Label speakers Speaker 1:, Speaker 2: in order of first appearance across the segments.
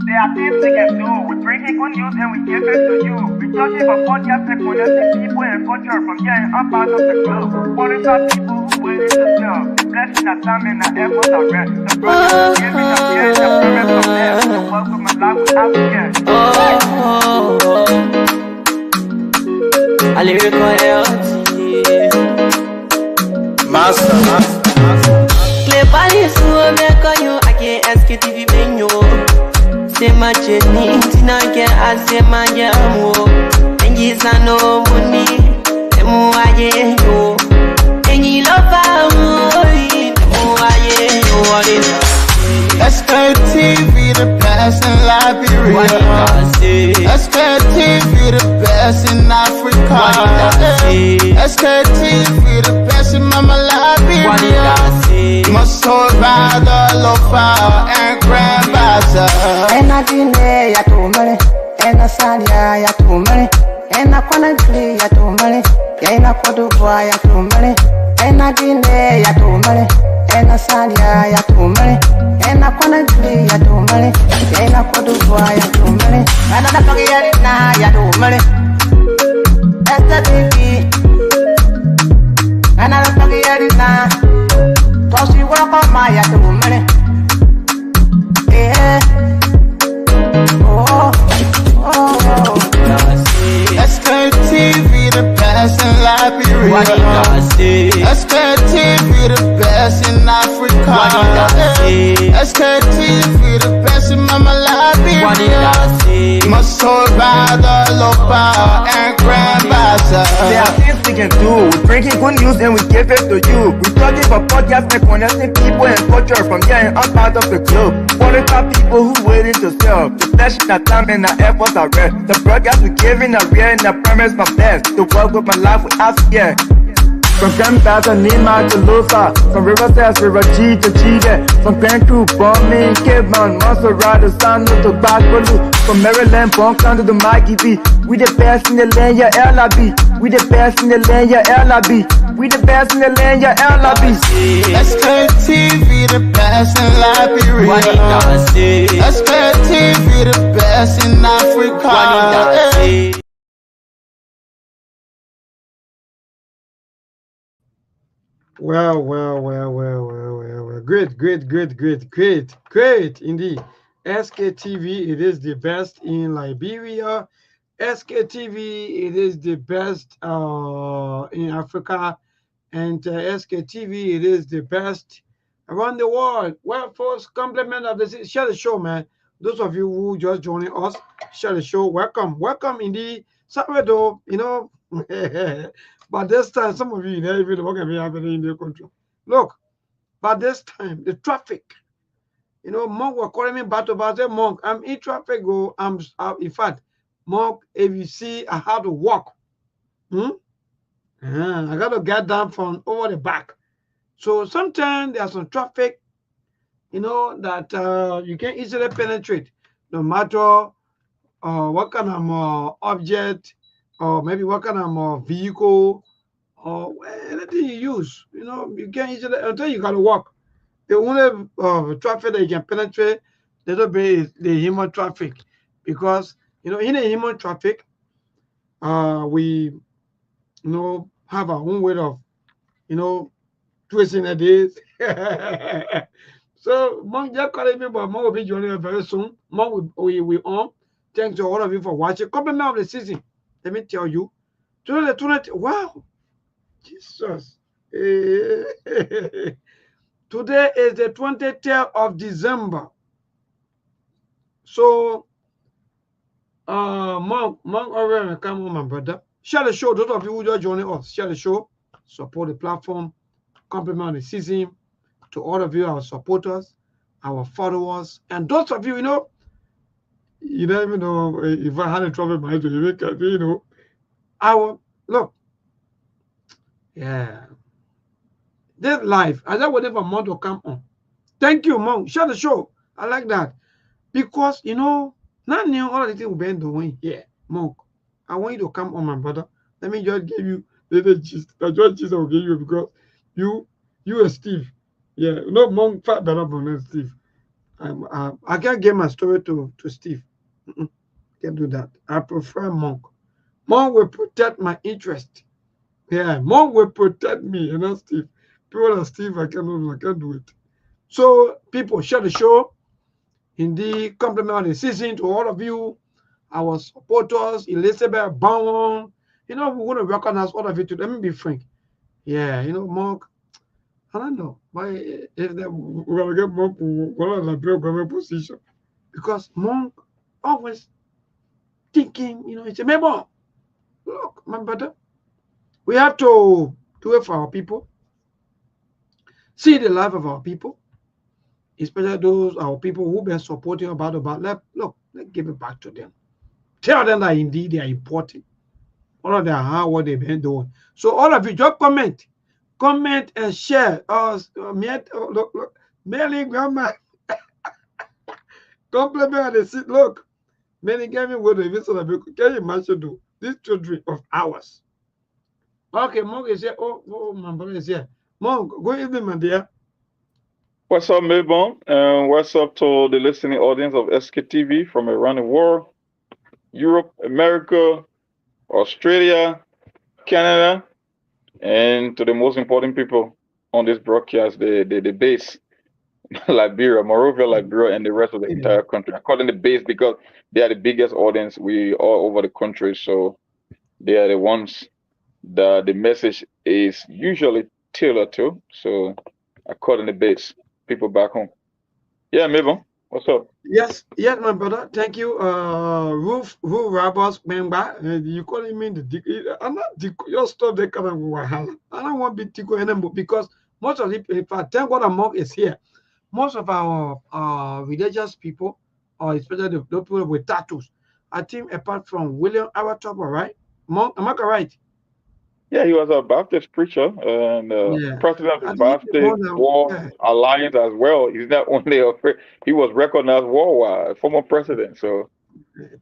Speaker 1: There are things we can do. We bring in good news and we give it to you. We touch it for podcast and connecting people and culture from here and up out of the globe. Qualified people who waiting to sell. The blessing that time and the efforts are rest. The brothers giving up here and the parents from there. The work with my life without fear.
Speaker 2: I lyrical
Speaker 3: Master.
Speaker 2: Clear Paris, who make you I can't Sktv menu. Say my journey, Tina can I say my yamu. And yes, I know money, and more I know. And you love
Speaker 3: Sktv, the best in Liberia. Sktv, the best in Africa. Sktv, the best in Mama Liberia. Must hold by the lofa and grand bazaar.
Speaker 4: And I didn't ya to money, and I said ya to money, and I couldn't play ya to money, and I could do ya to money, and I didn't ya to money, and I said ya to money, and I couldn't play ya to money, and I could do ya to money, and I forget it now ya to money. That's the TV, and I forget it now. Cause you walk on my ya to money.
Speaker 3: Sktv, the best in Liberia. Sktv, the best in Africa. Sktv, the best in Mama Liberia. Must hold by the lofa and grand bazaar.
Speaker 1: There are things we can do. We bring in good news and we give it to you. We talk it for podcast and connecting people and culture from here and up out of the globe. Qualified people who waiting to sell. The blessing that time and the efforts are rest. The broadcast we giving a real and the promise my best. To work with my life without fear. From Grandfather Nima to Lusa, from Riverside, River G to Chile, from Grand Crew, Bombing, Cape Mount, Montserrat, Sano to Backwalu, from Maryland, Bonkan to the Mikey B. We the best in the land, yeah, LIB. We the best in the land, yeah, LIB. We the best in the land, yeah, LIB.
Speaker 3: Sktv, the best in Liberia. Sktv, the best in Africa.
Speaker 5: Well. Great indeed. Sktv, it is the best in Liberia. Sktv, it is the best in Africa. And Sktv, it is the best around the world. Well, folks, compliment of the share the show, man. Those of you who just joining us, share the show. Welcome indeed. Salvador, you know. But this time, some of you never even what can be happening in the country. Look, but this time, the traffic, you know, Monk were calling me back to back. Say, Monk, I'm in traffic. In fact, Monk, if you see, I have to walk. I got to get down from over the back. So sometimes there's some traffic, you know, that you can easily penetrate, no matter what kind of object, or maybe what kind of vehicle, or anything you use. You know, you can't easily, until you got to walk. The only traffic that you can penetrate little bit is the human traffic. Because, you know, in the human traffic, we, you know, have our own way of, you know, twisting the days. So, Mom, just calling me, but Mom will be joining us very soon. Mom, we on. Thanks to all of you for watching. Compliment of the season. Let me tell you. Wow. Jesus. Today is the 23rd of December. So, Mom, already come on, my brother. Share the show. Those of you who just joining us, share the show. Support the platform. Compliment the season. To all of you, our supporters, our followers, and those of you, you know, you don't even know if I had a trouble with my head, you know, look, yeah, this life, I just waiting for Mom to come on. Thank you, Mom. Share the show. I like that because you know, not new all the things we've been doing here, Mom. I want you to come on, my brother. Let me just give you the gist. The gist I will give you because you and Steve. Yeah, no Monk fat better than Steve. I can't give my story to Steve. Can't do that. I prefer Monk. Monk will protect my interest. Yeah, Monk will protect me, Steve. People like Steve, I can't do it. So, people, share the show. Indeed, compliment the season to all of you, our supporters, Elizabeth Bowen. We want to recognize all of you too. Let me be frank. Yeah, Monk, I don't know. But if we're going to get Monk, we're going to government position. Because Monk always thinking, it's a member. Look, my brother, we have to do it for our people, see the life of our people, especially those our people who've been supporting about. Let's give it back to them. Tell them that indeed they are important. All of their hard work they've been doing. So all of you just comment and share. Look, Mary grandma, compliment the seat. Look, many gave me what they visit. Can you imagine do these children of ours? Okay, Monk is here. Oh, my brother is here. Monk, good evening, my dear.
Speaker 6: What's up, Melbourne? And what's up to the listening audience of SKTV from around the world, Europe, America, Australia, Canada, and to the most important people on this broadcast, the base, Liberia, Monrovia, Liberia, and the rest of the entire country. I call them the base because they are the biggest audience we all over the country. So they are the ones that the message is usually tailored to. So I call them the base, people back home. Yeah, Mabel, what's up?
Speaker 5: Yes, my brother. Thank you. Roof Roberts member. You calling me the dick? I'm not dick. Your stuff they kind of wahala. I don't want to be tico anymore because most of the, if I thank God Monk is here, most of our religious people, or especially the people with tattoos, I think apart from William Aratop, right? Monk, am I correct?
Speaker 6: Yeah, he was a Baptist preacher and
Speaker 5: Yeah.
Speaker 6: president of the
Speaker 5: I think
Speaker 6: Baptist War
Speaker 5: yeah.
Speaker 6: Alliance as well. He's not only he was recognized worldwide, former president. So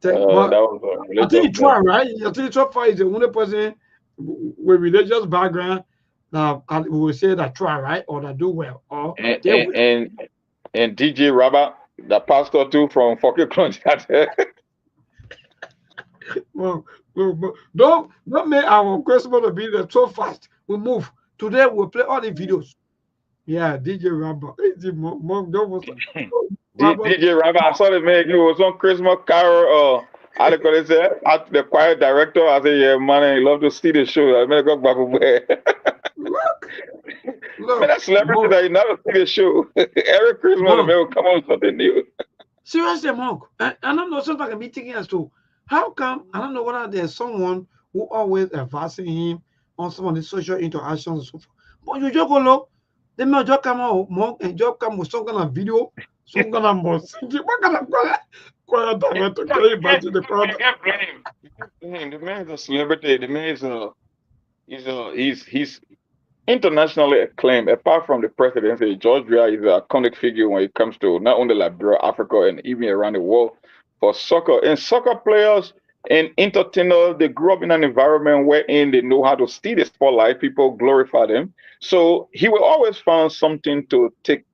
Speaker 5: But
Speaker 6: that was a
Speaker 5: I think
Speaker 6: religious
Speaker 5: he tried, right? I think so far is the only person with religious background that we will say that try, right? Or that do well. Or
Speaker 6: and
Speaker 5: they will.
Speaker 6: and DJ Rabba, the pastor too from fucking Clone.
Speaker 5: Well, don't make our Christmas to be there so fast. We move. Today we'll play all the videos. Yeah, DJ Rabba. Mom, don't was like,
Speaker 6: DJ Rabba, I saw the man. He was on Christmas Carol. I call it at the choir director. I said, yeah, man, I love to see the show. I mean, go back away.
Speaker 5: Look,
Speaker 6: Man, that celebrity that you never see the show. Every Christmas, the man will come on with something new.
Speaker 5: Seriously, Monk. And I don't know, sometimes I can be thinking as to how come, I don't know whether there's someone who always advising him on some of the social interactions and so forth. But you just go look, they may just come out, Monk, and just come with some kind of video, some kind of music. What kind of choir director? Can you imagine the choir?
Speaker 6: You can't blame him. The man is a celebrity. The man is he's internationally acclaimed. Apart from the presidency, George Weah is an iconic figure when it comes to not only Liberia, Africa, and even around the world for soccer. And soccer players and entertainers, they grew up in an environment wherein they know how to steal the spotlight. People glorify them. So he will always find something to take.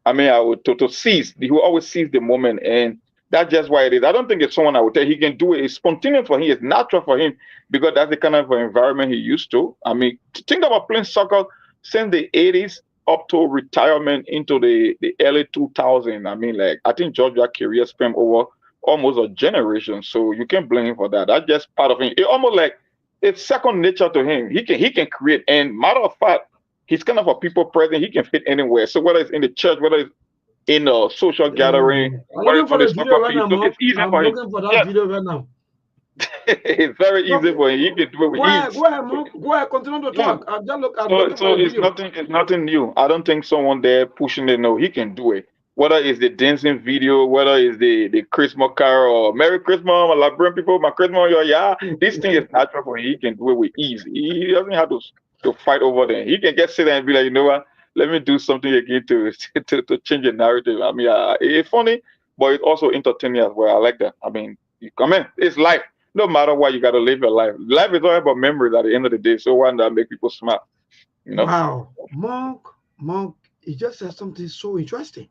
Speaker 6: I mean, I would to seize. He will always seize the moment, and that's just why it is. I don't think it's someone I would tell he can do it. It's spontaneous for him. It's natural for him because that's the kind of environment he used to. I mean, think about playing soccer since the 80s up to retirement into the early 2000s. I mean, like I think Georgia's career spanned over almost a generation. So you can't blame him for that. That's just part of him. It almost like it's second nature to him. He can create. And matter of fact, he's kind of a people present. He can fit anywhere. So whether it's in the church, whether it's in a social gathering,
Speaker 5: I'm
Speaker 6: whether
Speaker 5: looking
Speaker 6: it's on
Speaker 5: for
Speaker 6: the
Speaker 5: the video
Speaker 6: soccer
Speaker 5: right
Speaker 6: field,
Speaker 5: now,
Speaker 6: so
Speaker 5: Monk.
Speaker 6: it's easy
Speaker 5: I'm
Speaker 6: for him.
Speaker 5: looking for that
Speaker 6: Yeah,
Speaker 5: video right now.
Speaker 6: it's very easy for him. He can do it with ease.
Speaker 5: Go ahead, Monk. Go ahead, continue to
Speaker 6: Yeah.
Speaker 5: talk. I'm
Speaker 6: So
Speaker 5: looking for the
Speaker 6: it's
Speaker 5: video.
Speaker 6: nothing new. I don't think someone there pushing it. No, he can do it. Whether it's the dancing video, whether it's the Christmas carol or Merry Christmas, my Liberian people, my Christmas, yeah, this thing is natural for him. He can do it with ease. He doesn't have to fight over them. He can just sit there and be like, you know what? Let me do something again to to change the narrative. I mean, it's funny, but it's also entertaining as well. I like that. I mean, it's life. No matter what, you got to live your life. Life is all about memories at the end of the day. So why not make people smile? You know?
Speaker 5: Wow. Monk, he just said something so interesting.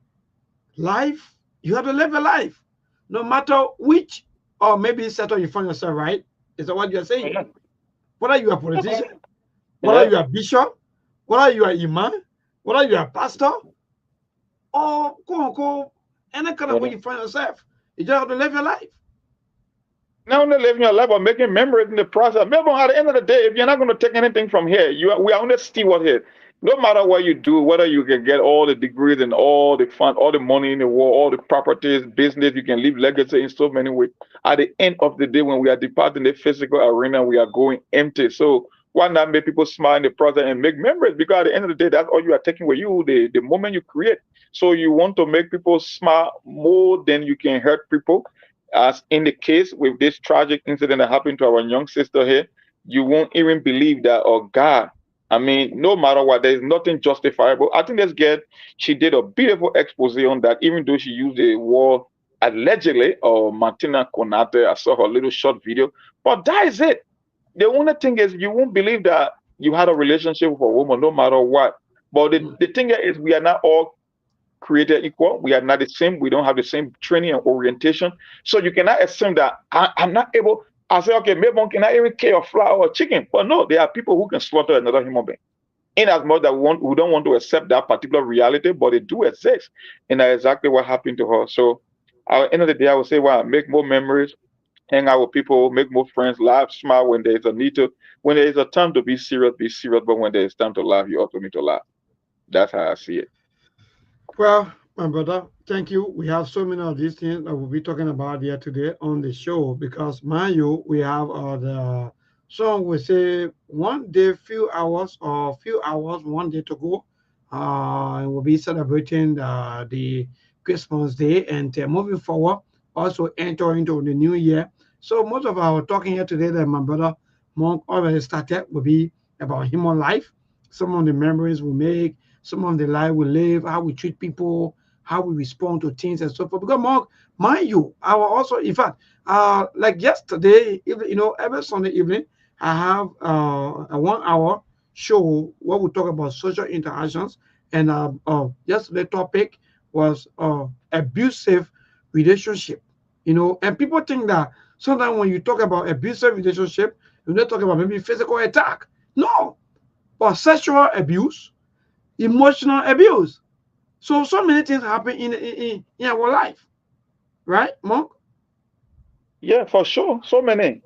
Speaker 5: Life You have to live a life, no matter which, or maybe settle you find yourself, right? Is that what you're saying?
Speaker 6: Yeah.
Speaker 5: Whether you are a politician, whether
Speaker 6: Yeah.
Speaker 5: you are bishop, whether you are imam, whether you are pastor, or quote unquote, any kind of way you find yourself, you just have to live your life.
Speaker 6: Not only living your life, but making memories in the process. Remember, at the end of the day, if you're not going to take anything from here, we are only steward here. No matter what you do, whether you can get all the degrees and all the fun, all the money in the world, all the properties, business, you can leave legacy in so many ways. At the end of the day, when we are departing the physical arena, we are going empty. So why not make people smile in the process and make memories? Because at the end of the day, that's all you are taking with you, the moment you create. So you want to make people smile more than you can hurt people. As in the case with this tragic incident that happened to our young sister here, you won't even believe that, oh God. I mean, no matter what, there's nothing justifiable. I think this girl, she did a beautiful expose on that, even though she used the word allegedly or Martina Konate. I saw her little short video, but that is it. The only thing is, you won't believe that you had a relationship with a woman, no matter what. But the thing is, we are not all created equal. We are not the same. We don't have the same training and orientation. So you cannot assume that I'm not able. I say, okay, maybe one cannot even kill a flower or chicken. But no, there are people who can slaughter another human being. In as much that we don't want to accept that particular reality, but it do exist. And that's exactly what happened to her. So at the end of the day, I would say, wow, make more memories, hang out with people, make more friends, laugh, smile when there's a need to. When there is a time to be serious, be serious. But when there is time to laugh, you also need to laugh. That's how I see it.
Speaker 5: Well, my brother, thank you. We have so many of these things that we'll be talking about here today on the show because, mind you, we have the song we say 1 day, few hours, or few hours, 1 day to go. And we'll be celebrating the Christmas Day and moving forward, also enter into the new year. So, most of our talking here today that my brother Monk already started will be about human life, some of the memories we make, some of the life we live, how we treat people, how we respond to things and so forth. Because Mark, mind you, I will also, in fact, like yesterday, every Sunday evening, I have a 1 hour show where we talk about social interactions. And yesterday topic was abusive relationship. And people think that sometimes when you talk about abusive relationship, you're not talking about maybe physical attack. No, but sexual abuse, emotional abuse. So many things happen in our life, right, Monk?
Speaker 6: Yeah, for sure. So many.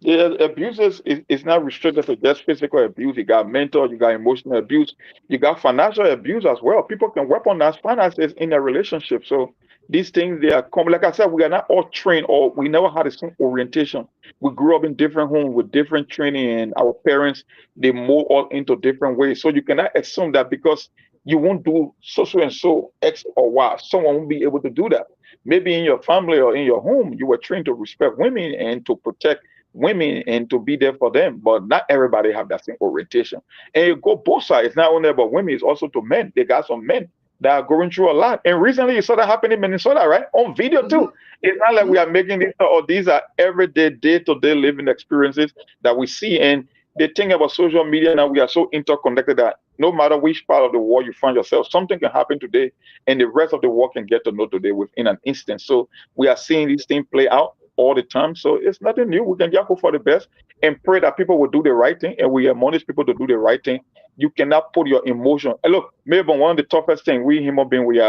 Speaker 6: Yeah, abuse is not restricted to just physical abuse. You got mental, you got emotional abuse, you got financial abuse as well. People can weaponize finances in a relationship. So these things they are common. Like I said, we are not all trained or we never had the same orientation. We grew up in different homes with different training, and our parents they mold all into different ways. So you cannot assume that because you won't do so and so X or Y, someone won't be able to do that. Maybe in your family or in your home, you were trained to respect women and to protect women and to be there for them, but not everybody have that same orientation. And you go both sides. It's not only about women, it's also to men. They got some men that are going through a lot. And recently you saw that happen in Minnesota, right? On video too. It's not like we are making this or these are everyday, day-to-day living experiences that we see. And the thing about social media now, we are so interconnected that no matter which part of the world you find yourself, something can happen today, and the rest of the world can get to know today within an instant. So we are seeing these things play out all the time. So it's nothing new. We can just hope for the best and pray that people will do the right thing, and we admonish people to do the right thing. You cannot put your emotion. And look, maybe one of the toughest things we human beings we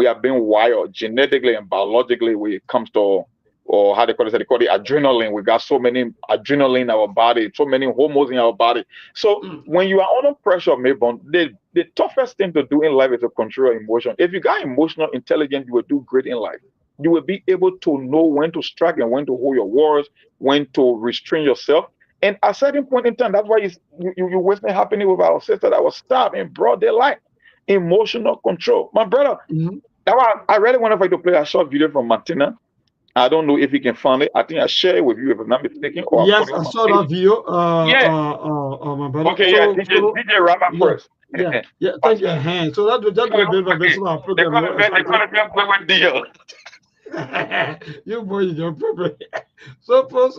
Speaker 6: are being wired genetically and biologically when it comes to or how they call it, they call it adrenaline. We got so many adrenaline in our body, so many hormones in our body. So when you are under pressure, maybe the toughest thing to do in life is to control your emotion. If you got emotional intelligence, you will do great in life. You will be able to know when to strike and when to hold your words, when to restrain yourself. And at a certain point in time, that's why you witness happening with our sister that was stabbed in broad daylight. Emotional control. My brother, I really want to play a short video from Martina. I don't know if you can find it. I think I share it with you if I'm not mistaken. Or I'll
Speaker 5: Yes,
Speaker 6: put it
Speaker 5: I
Speaker 6: on my
Speaker 5: saw
Speaker 6: page.
Speaker 5: that video,
Speaker 6: Yeah.
Speaker 5: my brother.
Speaker 6: Okay, yeah. DJ Rama
Speaker 5: Yeah,
Speaker 6: first.
Speaker 5: yeah. Thank you, hand. So that will be a bit of a small
Speaker 6: They
Speaker 5: program.
Speaker 6: call it with deal.
Speaker 5: You boy, your problem. So, folks,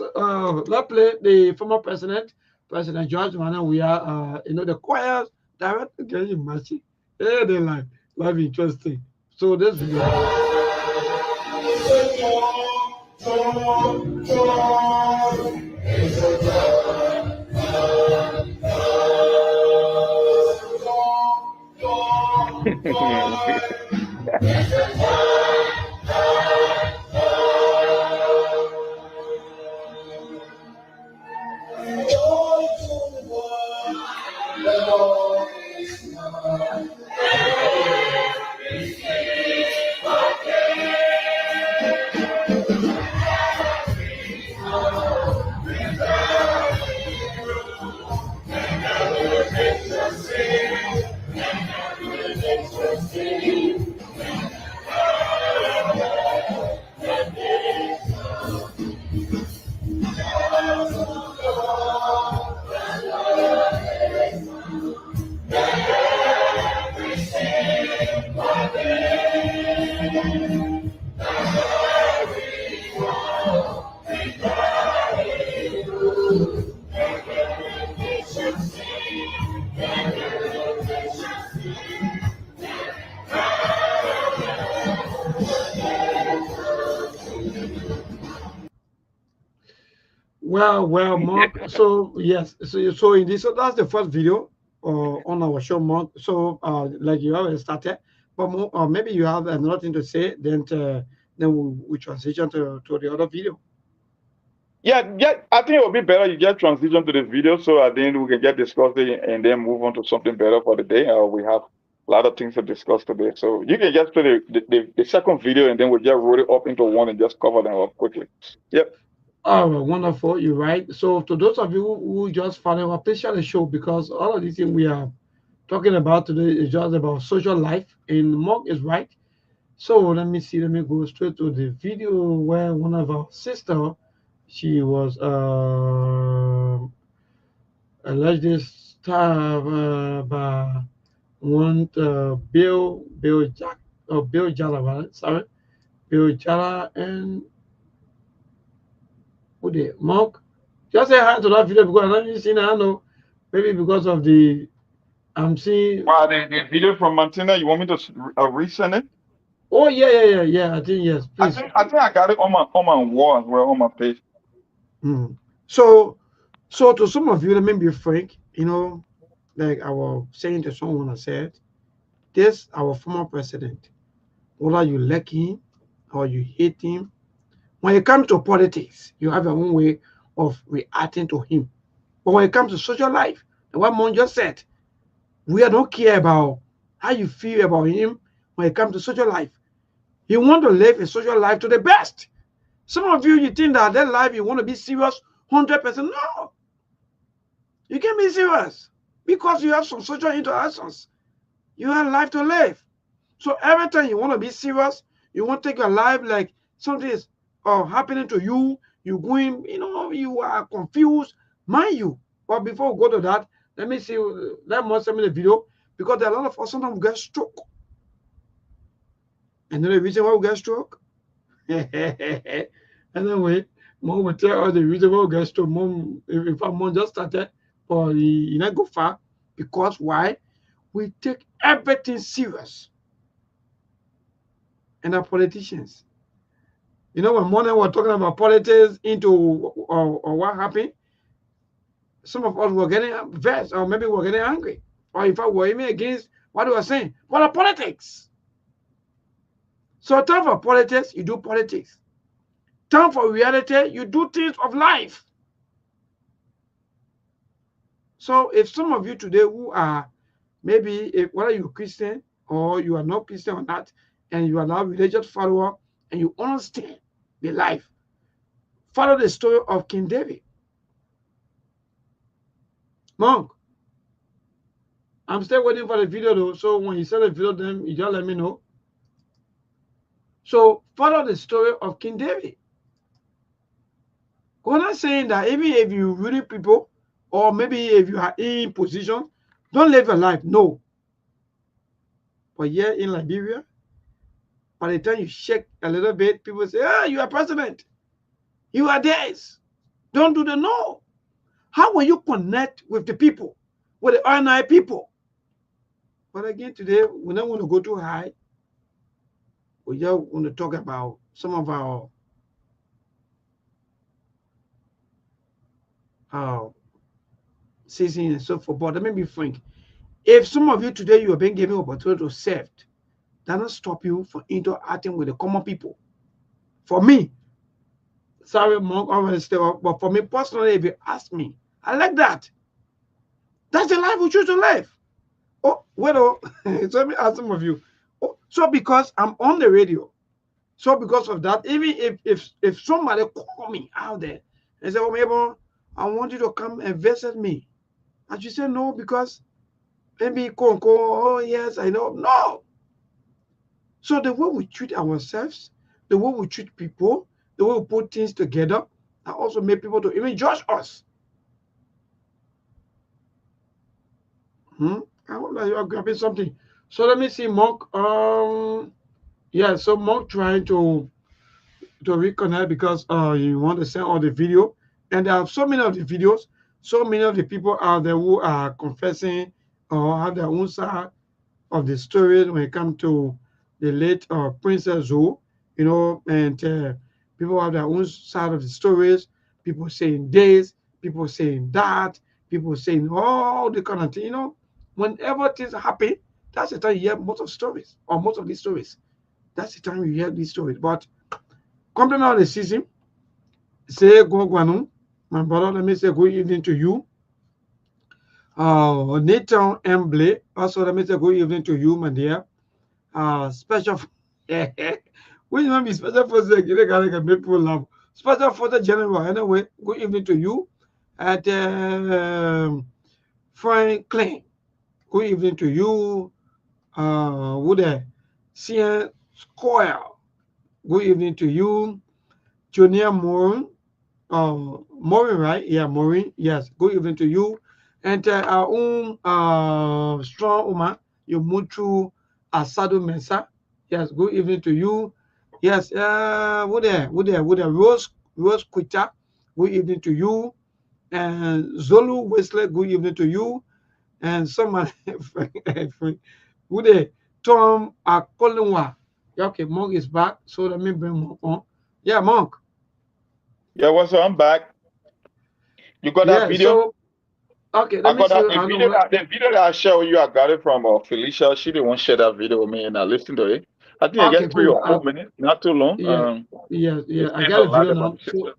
Speaker 5: let's play the former president, President George Manneh. We are, the choir director. Can you imagine? Yeah, they life interesting. So this video. Well, Mark. So yes, so in this, so that's the first video on our show, Mark. So like you already started, but more, maybe you have another thing to say. Then we transition to the other video.
Speaker 6: Yeah, I think it would be better you just transition to the video so at the end we can get discussing and then move on to something better for the day. We have a lot of things to discuss today. So you can just play the second video and then we'll just roll it up into one and just cover them up quickly. Yep.
Speaker 5: Oh, wonderful! You're right. So to those of you who just follow up, please share the show because all of these things we are talking about today is just about social life, and Mark is right. So let me see. Let me go straight to the video where one of our sister, she was alleged stabbed by one Bill Jack or Bill Jala, right? Sorry, Bill Jala and who they Mark. Just say hi to that video because I haven't seen. I know maybe because of the I'm seeing.
Speaker 6: Wow, the video from Martina, you want me to resend it?
Speaker 5: Oh yeah. I think yes. Please.
Speaker 6: I think I got it on my wall as well on my page.
Speaker 5: Mm. So, so to some of you, let me be frank. Like I was saying to someone, I said, this our former president, whether you like him or you hate him, when it comes to politics, you have your own way of reacting to him. But when it comes to social life, and what Mon just said, we don't care about how you feel about him when it comes to social life. You want to live a social life to the best. Some of you, you think that life you want to be serious 100%. No, you can be serious because you have some social interactions. You have life to live. So every time you want to be serious, you want to take your life like something is happening to you, you going, you are confused, mind you. But before we go to that, let me see, let me send me the video because there are a lot of us sometimes get stroke. And then the reason why we get stroke, anyway, mom will tell us the reason why we get stroke. Mom, if our mom just started, but he not go far because why? We take everything serious. And our politicians. When morning we're talking about politics into or what happened, some of us were getting vexed or maybe we're getting angry. Or in fact, we're even against what they were saying. What are politics? So time for politics, you do politics. Time for reality, you do things of life. So if some of you today who are maybe whether you're Christian or you are not Christian or not, and you are now religious follower and you understand the life, follow the story of King David. Monk, I'm still waiting for the video though. So when you send the video, then you just let me know. So follow the story of King David. We're not saying that even if you really people, or maybe if you are in position, don't live your life. No. But here in Liberia, by the time you shake a little bit, people say, you are president. You are this. Don't do the no. How will you connect with the people, with the ordinary people? But again, today, we don't want to go too high. We just want to talk about some of our season and so forth. But let me be frank. If some of you today you have been given opportunity to serve, that doesn't stop you from interacting with the common people. For me, sorry, Monk, but for me personally, if you ask me, I like that. That's the life we choose to live. Oh, well, so let me ask some of you. Oh, so because I'm on the radio, so because of that, even if somebody call me out there and say, "Oh, Mabel, I want you to come and visit me," and you say no because maybe oh yes, I know. No. So the way we treat ourselves, the way we treat people, the way we put things together, that also make people to even judge us. I hope that you are grabbing something. So let me see, Monk. Yeah. So Monk trying to reconnect because you want to send all the video, and there are so many of the videos, so many of the people out there who are confessing or have their own side of the story when it comes to the late Princess Zoo, and people have their own side of the stories. People saying this, people saying that, people saying all the kind of thing. Whenever things happen, that's the time you hear most of stories or most of these stories. That's the time you hear these stories. But compliment of the season, say go Guanum, my brother. Let me say good evening to you. Nathan Embley, also let me say good evening to you, my dear. Special, which one be special for the make people laugh. Special for the general, anyway. Good evening to you, at Franklin. Good evening to you, Wood CN Square. Good evening to you, Junior Moore. Maureen, right? Yeah, Maureen. Yes. Good evening to you. And our own strong woman, Yomutu Asadu Mensa. Yes, good evening to you. Yes, Would there, Rose Quita, good evening to you. And Zolu Wesley, good evening to you. And someone, would there, Tom Akolunwa. Okay, Monk is back, so let me bring Monk on. Yeah, Monk.
Speaker 6: Yeah, what's up? I'm back. You got that
Speaker 5: Yeah,
Speaker 6: video?
Speaker 5: so okay,
Speaker 6: I
Speaker 5: let me
Speaker 6: got
Speaker 5: see.
Speaker 6: that the video that I shared with you. I got it from Felicia. She didn't want to share that video with me, and I listened to it. I think I
Speaker 5: Okay,
Speaker 6: get 3 or 4
Speaker 5: cool.
Speaker 6: minutes, not too long.
Speaker 5: Yeah,
Speaker 6: It
Speaker 5: I
Speaker 6: says
Speaker 5: got
Speaker 6: a
Speaker 5: a
Speaker 6: lot
Speaker 5: video
Speaker 6: about
Speaker 5: now.
Speaker 6: the
Speaker 5: So,
Speaker 6: sister.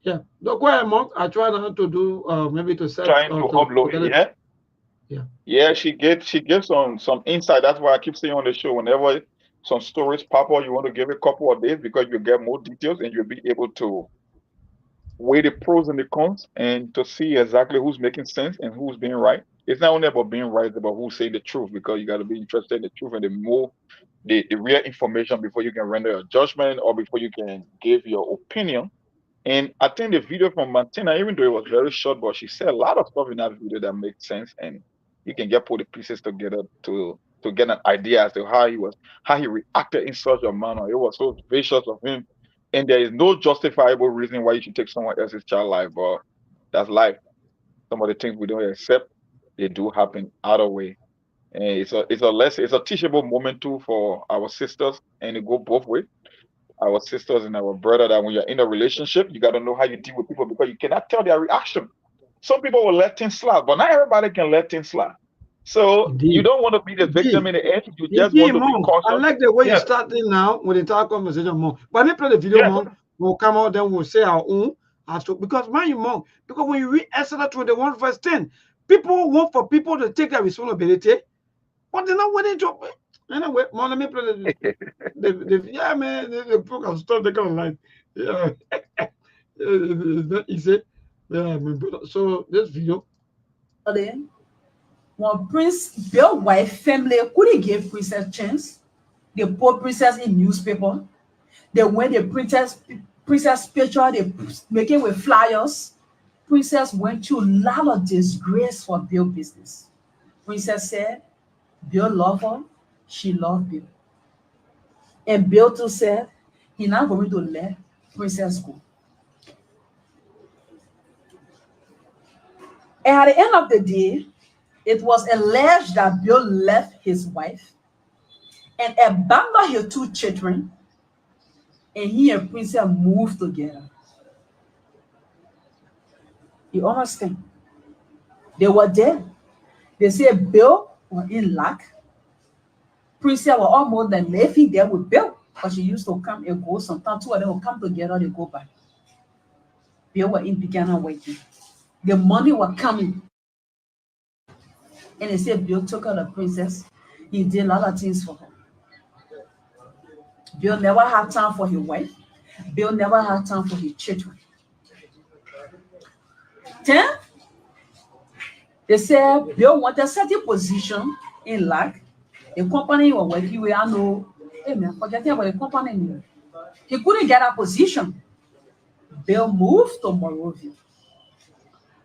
Speaker 5: yeah, no, go ahead, Monk. I try now to do maybe to set
Speaker 6: Trying to
Speaker 5: to
Speaker 6: upload
Speaker 5: get
Speaker 6: it.
Speaker 5: it.
Speaker 6: Yeah,
Speaker 5: Yeah.
Speaker 6: yeah. She gives some insight. That's why I keep saying on the show whenever some stories pop up, you want to give it a couple of days because you get more details and you'll be able to weigh the pros and the cons and to see exactly who's making sense and who's being right. It's not only about being right, it's about who's saying the truth because you got to be interested in the truth and the more the real information before you can render a judgment or before you can give your opinion. And I think the video from Martina, even though it was very short, but she said a lot of stuff in that video that makes sense, and you can get put the pieces together to get an idea as to how he reacted in such a manner. It was so vicious of him, and there is no justifiable reason why you should take someone else's child life, but that's life. Some of the things we don't accept, they do happen either way. And it's a teachable moment too for our sisters, and it go both ways, our sisters and our brother, that when you're in a relationship, you got to know how you deal with people because you cannot tell their reaction. Some people will let things slide, but not everybody can let things slide. So you
Speaker 5: Indeed.
Speaker 6: don't want to be the victim
Speaker 5: Indeed.
Speaker 6: in the end. You just
Speaker 5: Indeed,
Speaker 6: want to be
Speaker 5: Monk. I
Speaker 6: cautious.
Speaker 5: like the way you
Speaker 6: Yeah,
Speaker 5: started now with the entire conversation, Monk. But let me play the video,
Speaker 6: yeah,
Speaker 5: Monk. We'll come out, then we'll say our own as to because mind you, Monk, because when you read Exodus 21, verse 10, people want for people to take their responsibility, but they're not willing to. Anyway, Monk, let me play yeah, man, the program stuff they kind of like, yeah, it's not easy. Yeah, my brother. So this video.
Speaker 7: One prince, Bill wife family couldn't give princess chance. They put princess in newspaper. They went the princess picture, they make it with flyers. Princess went through a lot of disgrace for Bill business. Princess said, Bill loved her, she loved Bill. And Bill too said, he's not going to let Princess go. And at the end of the day, it was alleged that Bill left his wife and abandoned his two children, and he and Princess moved together. You understand? They were there. They say Bill was in luck. Princess were almost like living there with Bill, but she used to come and go. Sometimes two of them will come together, they go back. Bill were in beginner waiting. The money was coming. And they said Bill took her the princess. He did a lot of things for her. Bill never had time for his wife. Bill never had time for his children. Then they said Bill wanted a certain position in luck. The company he was working with, I know, hey man, forgetting about the company name. He couldn't get a position. Bill moved to Monrovia.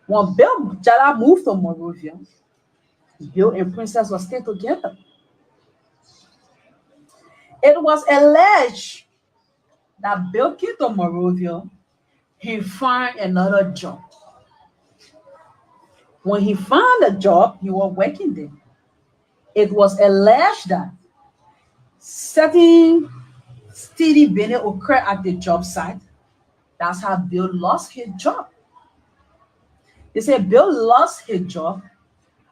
Speaker 7: When Bill Jala moved to Monrovia, Bill and Princess were still together. It was alleged that Bill came to Monrovia, he found another job. When he found a job, he was working there. It was alleged that certain steady business occurred at the job site. That's how Bill lost his job. They say Bill lost his job,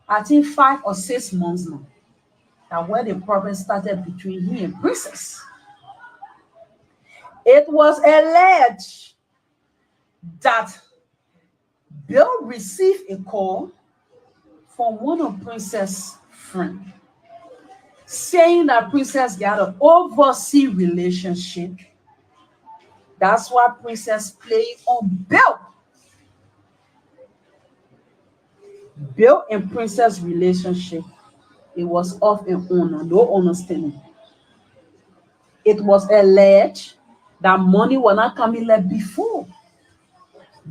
Speaker 7: I think 5 or 6 months now. That's where the problem started between him and Princess. It was alleged that Bill received a call from one of Princess' friends saying that Princess got an overseas relationship. That's why Princess played on Bill. Bill and Princess' relationship, it was off and on, no understanding. It was alleged that money was not coming like before.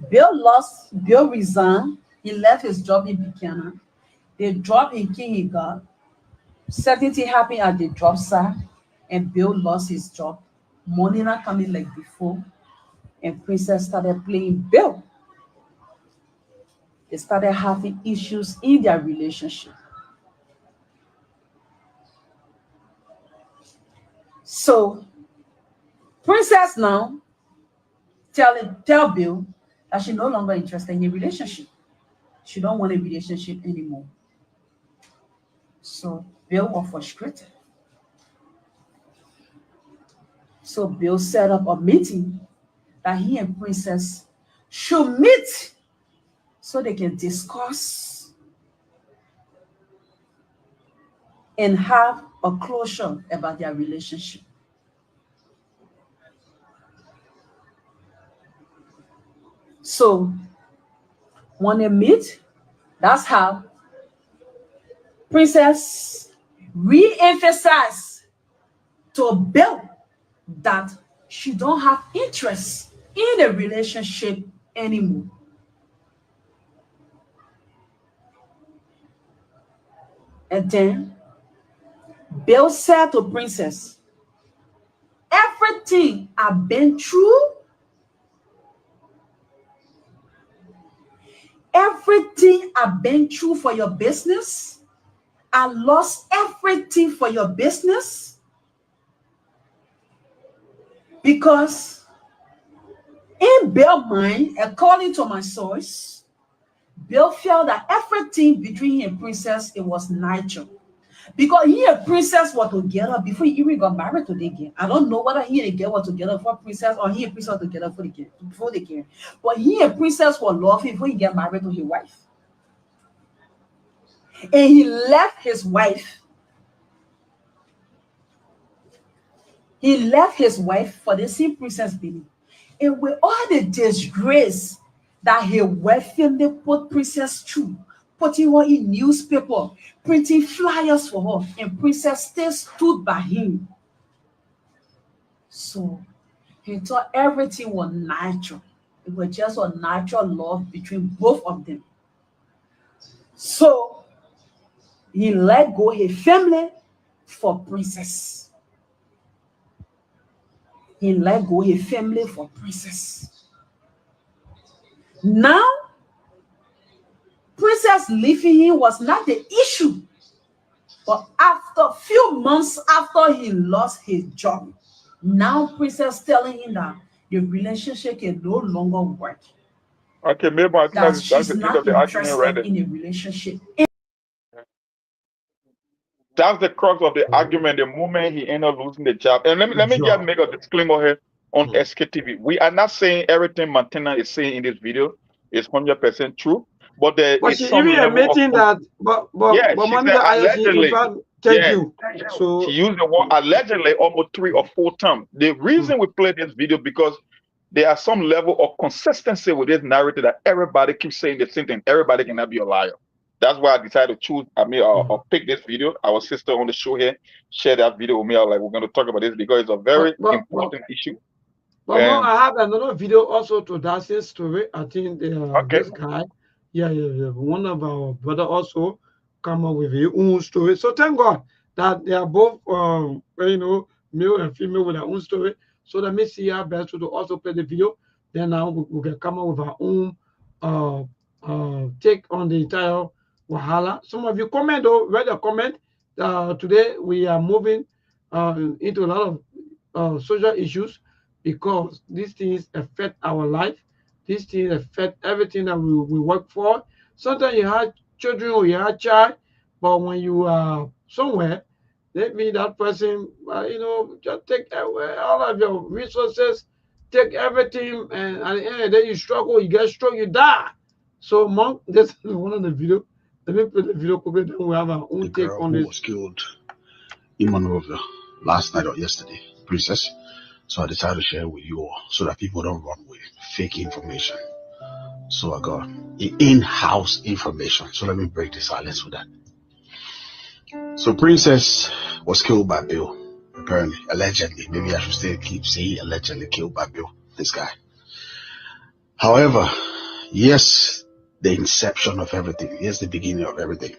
Speaker 7: Bill resigned, he left his job in Buchanan. They dropped in King he got. Certain thing happened at the job site, and Bill lost his job. Money not coming like before, and Princess started playing Bill. They started having issues in their relationship. So, Princess now tell Bill that she's no longer interested in a relationship. She don't want a relationship anymore. So Bill was frustrated. So Bill set up a meeting that he and Princess should meet so they can discuss and have a closure about their relationship. So when they meet, that's how Princess re-emphasized to Bill that she don't have interest in a relationship anymore. And then Bill said to Princess, everything I've been through, everything I've been through for your business, I lost everything for your business because in Bill's mind, according to my source, Bill felt that everything between him and Princess, it was natural. Because he and Princess were together before he even got married to the girl. I don't know whether he and the girl were together for Princess or he and Princess were together for the girl, before the girl. But he and Princess were loving before he got married to his wife. And he left his wife. He left his wife for the same Princess Billy. And with all the disgrace that his wife family put Princess through, putting her in newspaper, printing flyers for her, and Princess still stood by him. So he thought everything was natural. It was just a natural love between both of them. So he let go his family for Princess. He let go his family for Princess. Now, Princess leaving him was not the issue. But after a few months after he lost his job, now Princess telling him that the relationship can no longer work.
Speaker 6: Okay, maybe I think
Speaker 7: that
Speaker 6: that's
Speaker 7: she's
Speaker 6: the end of
Speaker 7: not
Speaker 6: the argument right
Speaker 7: interested
Speaker 6: there.
Speaker 7: in a relationship.
Speaker 6: That's the crux of the argument. The moment he ended up losing the job, and let me just
Speaker 5: job.
Speaker 6: make a disclaimer here on SKTV. We are not saying everything Montana is saying in this video is 100% true, but there
Speaker 5: But
Speaker 6: is
Speaker 5: she
Speaker 6: some
Speaker 5: even
Speaker 6: level
Speaker 5: admitting
Speaker 6: of
Speaker 5: that,
Speaker 6: yeah.
Speaker 5: but
Speaker 6: She said
Speaker 5: Monica Ayashi, in
Speaker 6: allegedly.
Speaker 5: fact, thank
Speaker 6: Yeah,
Speaker 5: you.
Speaker 6: she
Speaker 5: So,
Speaker 6: used the word allegedly almost 3 or 4 times. The reason we play this video because there are some level of consistency with this narrative that everybody keeps saying the same thing. Everybody cannot be a liar. That's why I decided to choose. Or pick this video. Our sister on the show here shared that video with me. I was like, we're going to talk about this because it's a very important issue.
Speaker 5: But more, I have another video also to that same story. I think
Speaker 6: Okay.
Speaker 5: this guy, one of our brother also come up with his own story. So thank God that they are both, male and female with their own story. So let me see how best to also play the video. Then now we can come up with our own take on the entire Wahala. Some of you comment though, read a comment. Today we are moving into a lot of social issues because these things affect our life. These things affect everything that we work for. Sometimes you have children or you have child, but when you are somewhere, that means that person, just take away all of your resources, take everything, and at the end of the day, you struggle, you get struck, you die. So, Monk, this is one of the video. Let me put the video quickly, then we have our own take on this.
Speaker 8: Who was killed in Monrovia last night or yesterday, Princess. So I decided to share with you all so that people don't run with fake information. So I got in-house information. So let me break the silence with that. So Princess was killed by Bill, apparently, allegedly. Maybe I should still keep saying allegedly killed by Bill, this guy. However, yes, the inception of everything. Yes, the beginning of everything.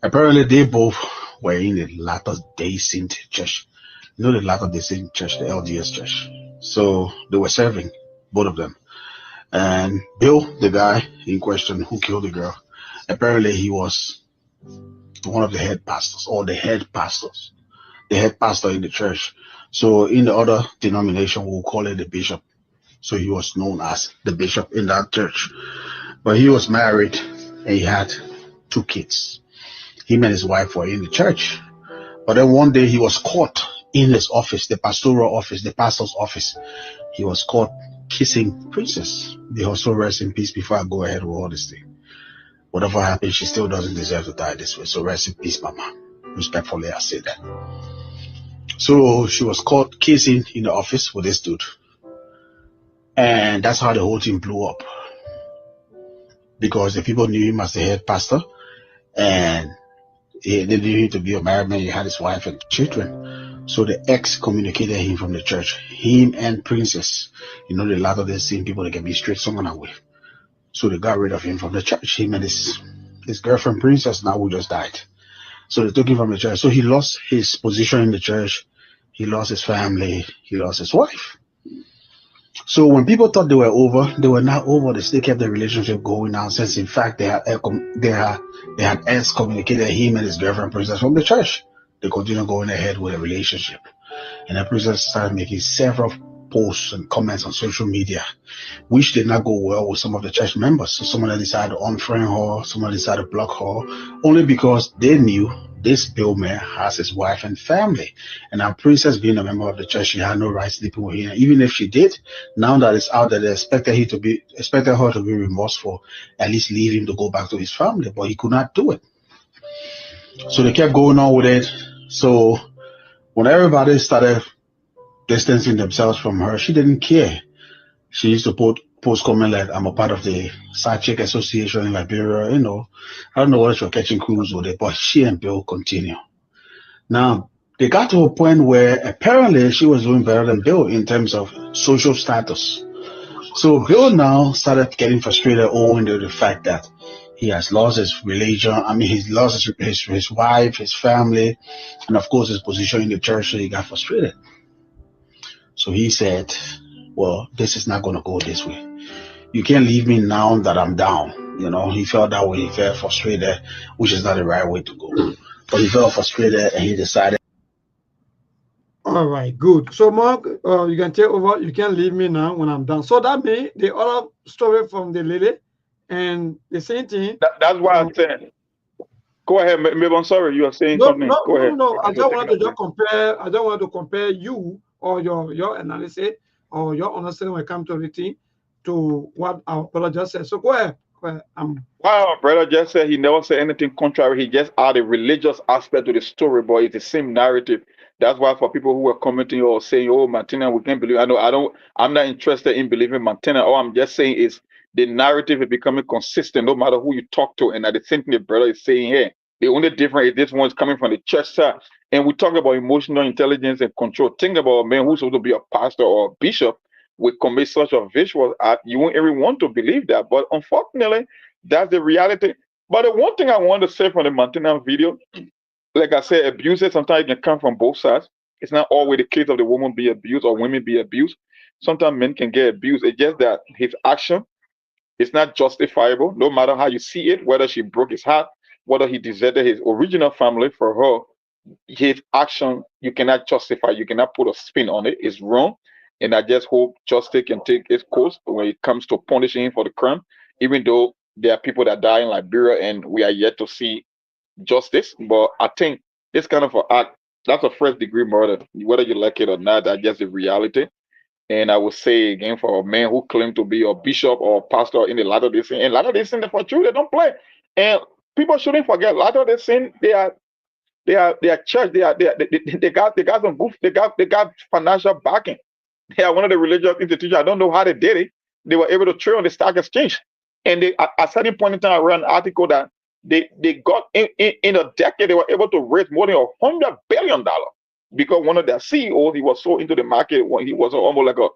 Speaker 8: Apparently, they both were in the Latter Day Saint Church. You know the Latter Day Saint Church, the LDS Church. So they were serving, both of them. And Bill, the guy in question who killed the girl, apparently he was one of the head pastors, or the head pastors, the head pastor in the church. So in the other denomination, we'll call it the bishop. So he was known as the bishop in that church. But he was married and he had 2 kids. Him and his wife were in the church. But then one day he was caught in his office, the pastoral office, the pastor's office. He was caught kissing Princess. They also rest in peace before I go ahead with all this thing. Whatever happened, she still doesn't deserve to die this way. So rest in peace, Mama. Respectfully, I say that. So she was caught kissing in the office with this dude. And that's how the whole thing blew up. Because the people knew him as the head pastor. And they knew him to be a married man. He had his wife and children. So the excommunicated him from the church. Him and Princess. The Latter Day Saint people, they can be straight someone away. So they got rid of him from the church. Him and his girlfriend Princess now who just died. So they took him from the church. So he lost his position in the church. He lost his family. He lost his wife. So when people thought they were over, they were not over. They still kept the relationship going on. Since in fact they had excommunicated him and his girlfriend Princess from the church. They continued going ahead with a relationship. And the Princess started making several posts and comments on social media, which did not go well with some of the church members. So some of them decided to unfriend her, some of them decided to block her, only because they knew this Bill man has his wife and family. And our Princess, being a member of the church, she had no right sleeping with him. Even if she did, now that it's out that they expected her to be remorseful, at least leave him to go back to his family, but he could not do it. So they kept going on with it. So when everybody started distancing themselves from her, she didn't care. She used to post comment like, I'm a part of the Side Chick Association in Liberia, I don't know what you're catching crews with it, but she and Bill continue. Now, they got to a point where apparently she was doing better than Bill in terms of social status. So Bill now started getting frustrated owing to the fact that he has lost his religion. He's lost his wife, his family, and of course his position in the church, so he got frustrated. So he said, well, this is not going to go this way. You can't leave me now that I'm down. He felt that way. He felt frustrated, which is not the right way to go. But he felt frustrated and he decided.
Speaker 5: All right, good. So, Mark, you can take over. You can leave me now when I'm done. So that means the other story from the lady and the same thing.
Speaker 6: That's why I said. Go ahead, maybe I'm sorry. You are saying
Speaker 5: No,
Speaker 6: something.
Speaker 5: no,
Speaker 6: Go
Speaker 5: no, no,
Speaker 6: ahead.
Speaker 5: no. I
Speaker 6: You're
Speaker 5: just
Speaker 6: taking
Speaker 5: wanted to
Speaker 6: up
Speaker 5: just compare. I don't want to compare you or your analysis or your understanding when it comes to everything to what our brother just said. So go ahead. Go ahead.
Speaker 6: Wow, brother just said he never said anything contrary. He just added religious aspect to the story, but it's the same narrative. That's why for people who were commenting or saying, "Oh, Martina, we can't believe," I'm not interested in believing Martina. All I'm just saying is the narrative is becoming consistent, no matter who you talk to, and at the same thing the brother is saying here. The only difference is this one's coming from the church side, and we talk about emotional intelligence and control. Think about a man who's supposed to be a pastor or a bishop would commit such a visual act. You won't even want to believe that, but unfortunately that's the reality. But the one thing I want to say from the Montana video, like I said, abuses sometimes can come from both sides. It's not always the case of the woman be abused or women be abused. Sometimes men can get abused. It's just that his action is not justifiable, no matter how you see it, whether she broke his heart, whether he deserted his original family for her. His action, you cannot justify, you cannot put a spin on it. It's wrong. And I just hope justice can take its course when it comes to punishing him for the crime, even though there are people that die in Liberia and we are yet to see justice. But I think this kind of an act, that's a first degree murder, whether you like it or not, that's just the reality. And I would say again, for a man who claimed to be a bishop or a pastor in the Latter-day Saint, and Latter-day Saint, for true, they don't play. And people shouldn't forget Latter-day Saint, they are church, they got some goof, they got financial backing. They are one of the religious institutions. I don't know how they did it. They were able to trade on the stock exchange. And they at a certain point in time I read an article that they got in a decade, they were able to raise more than $100 billion because one of their CEOs, he was so into the market when he was almost like a,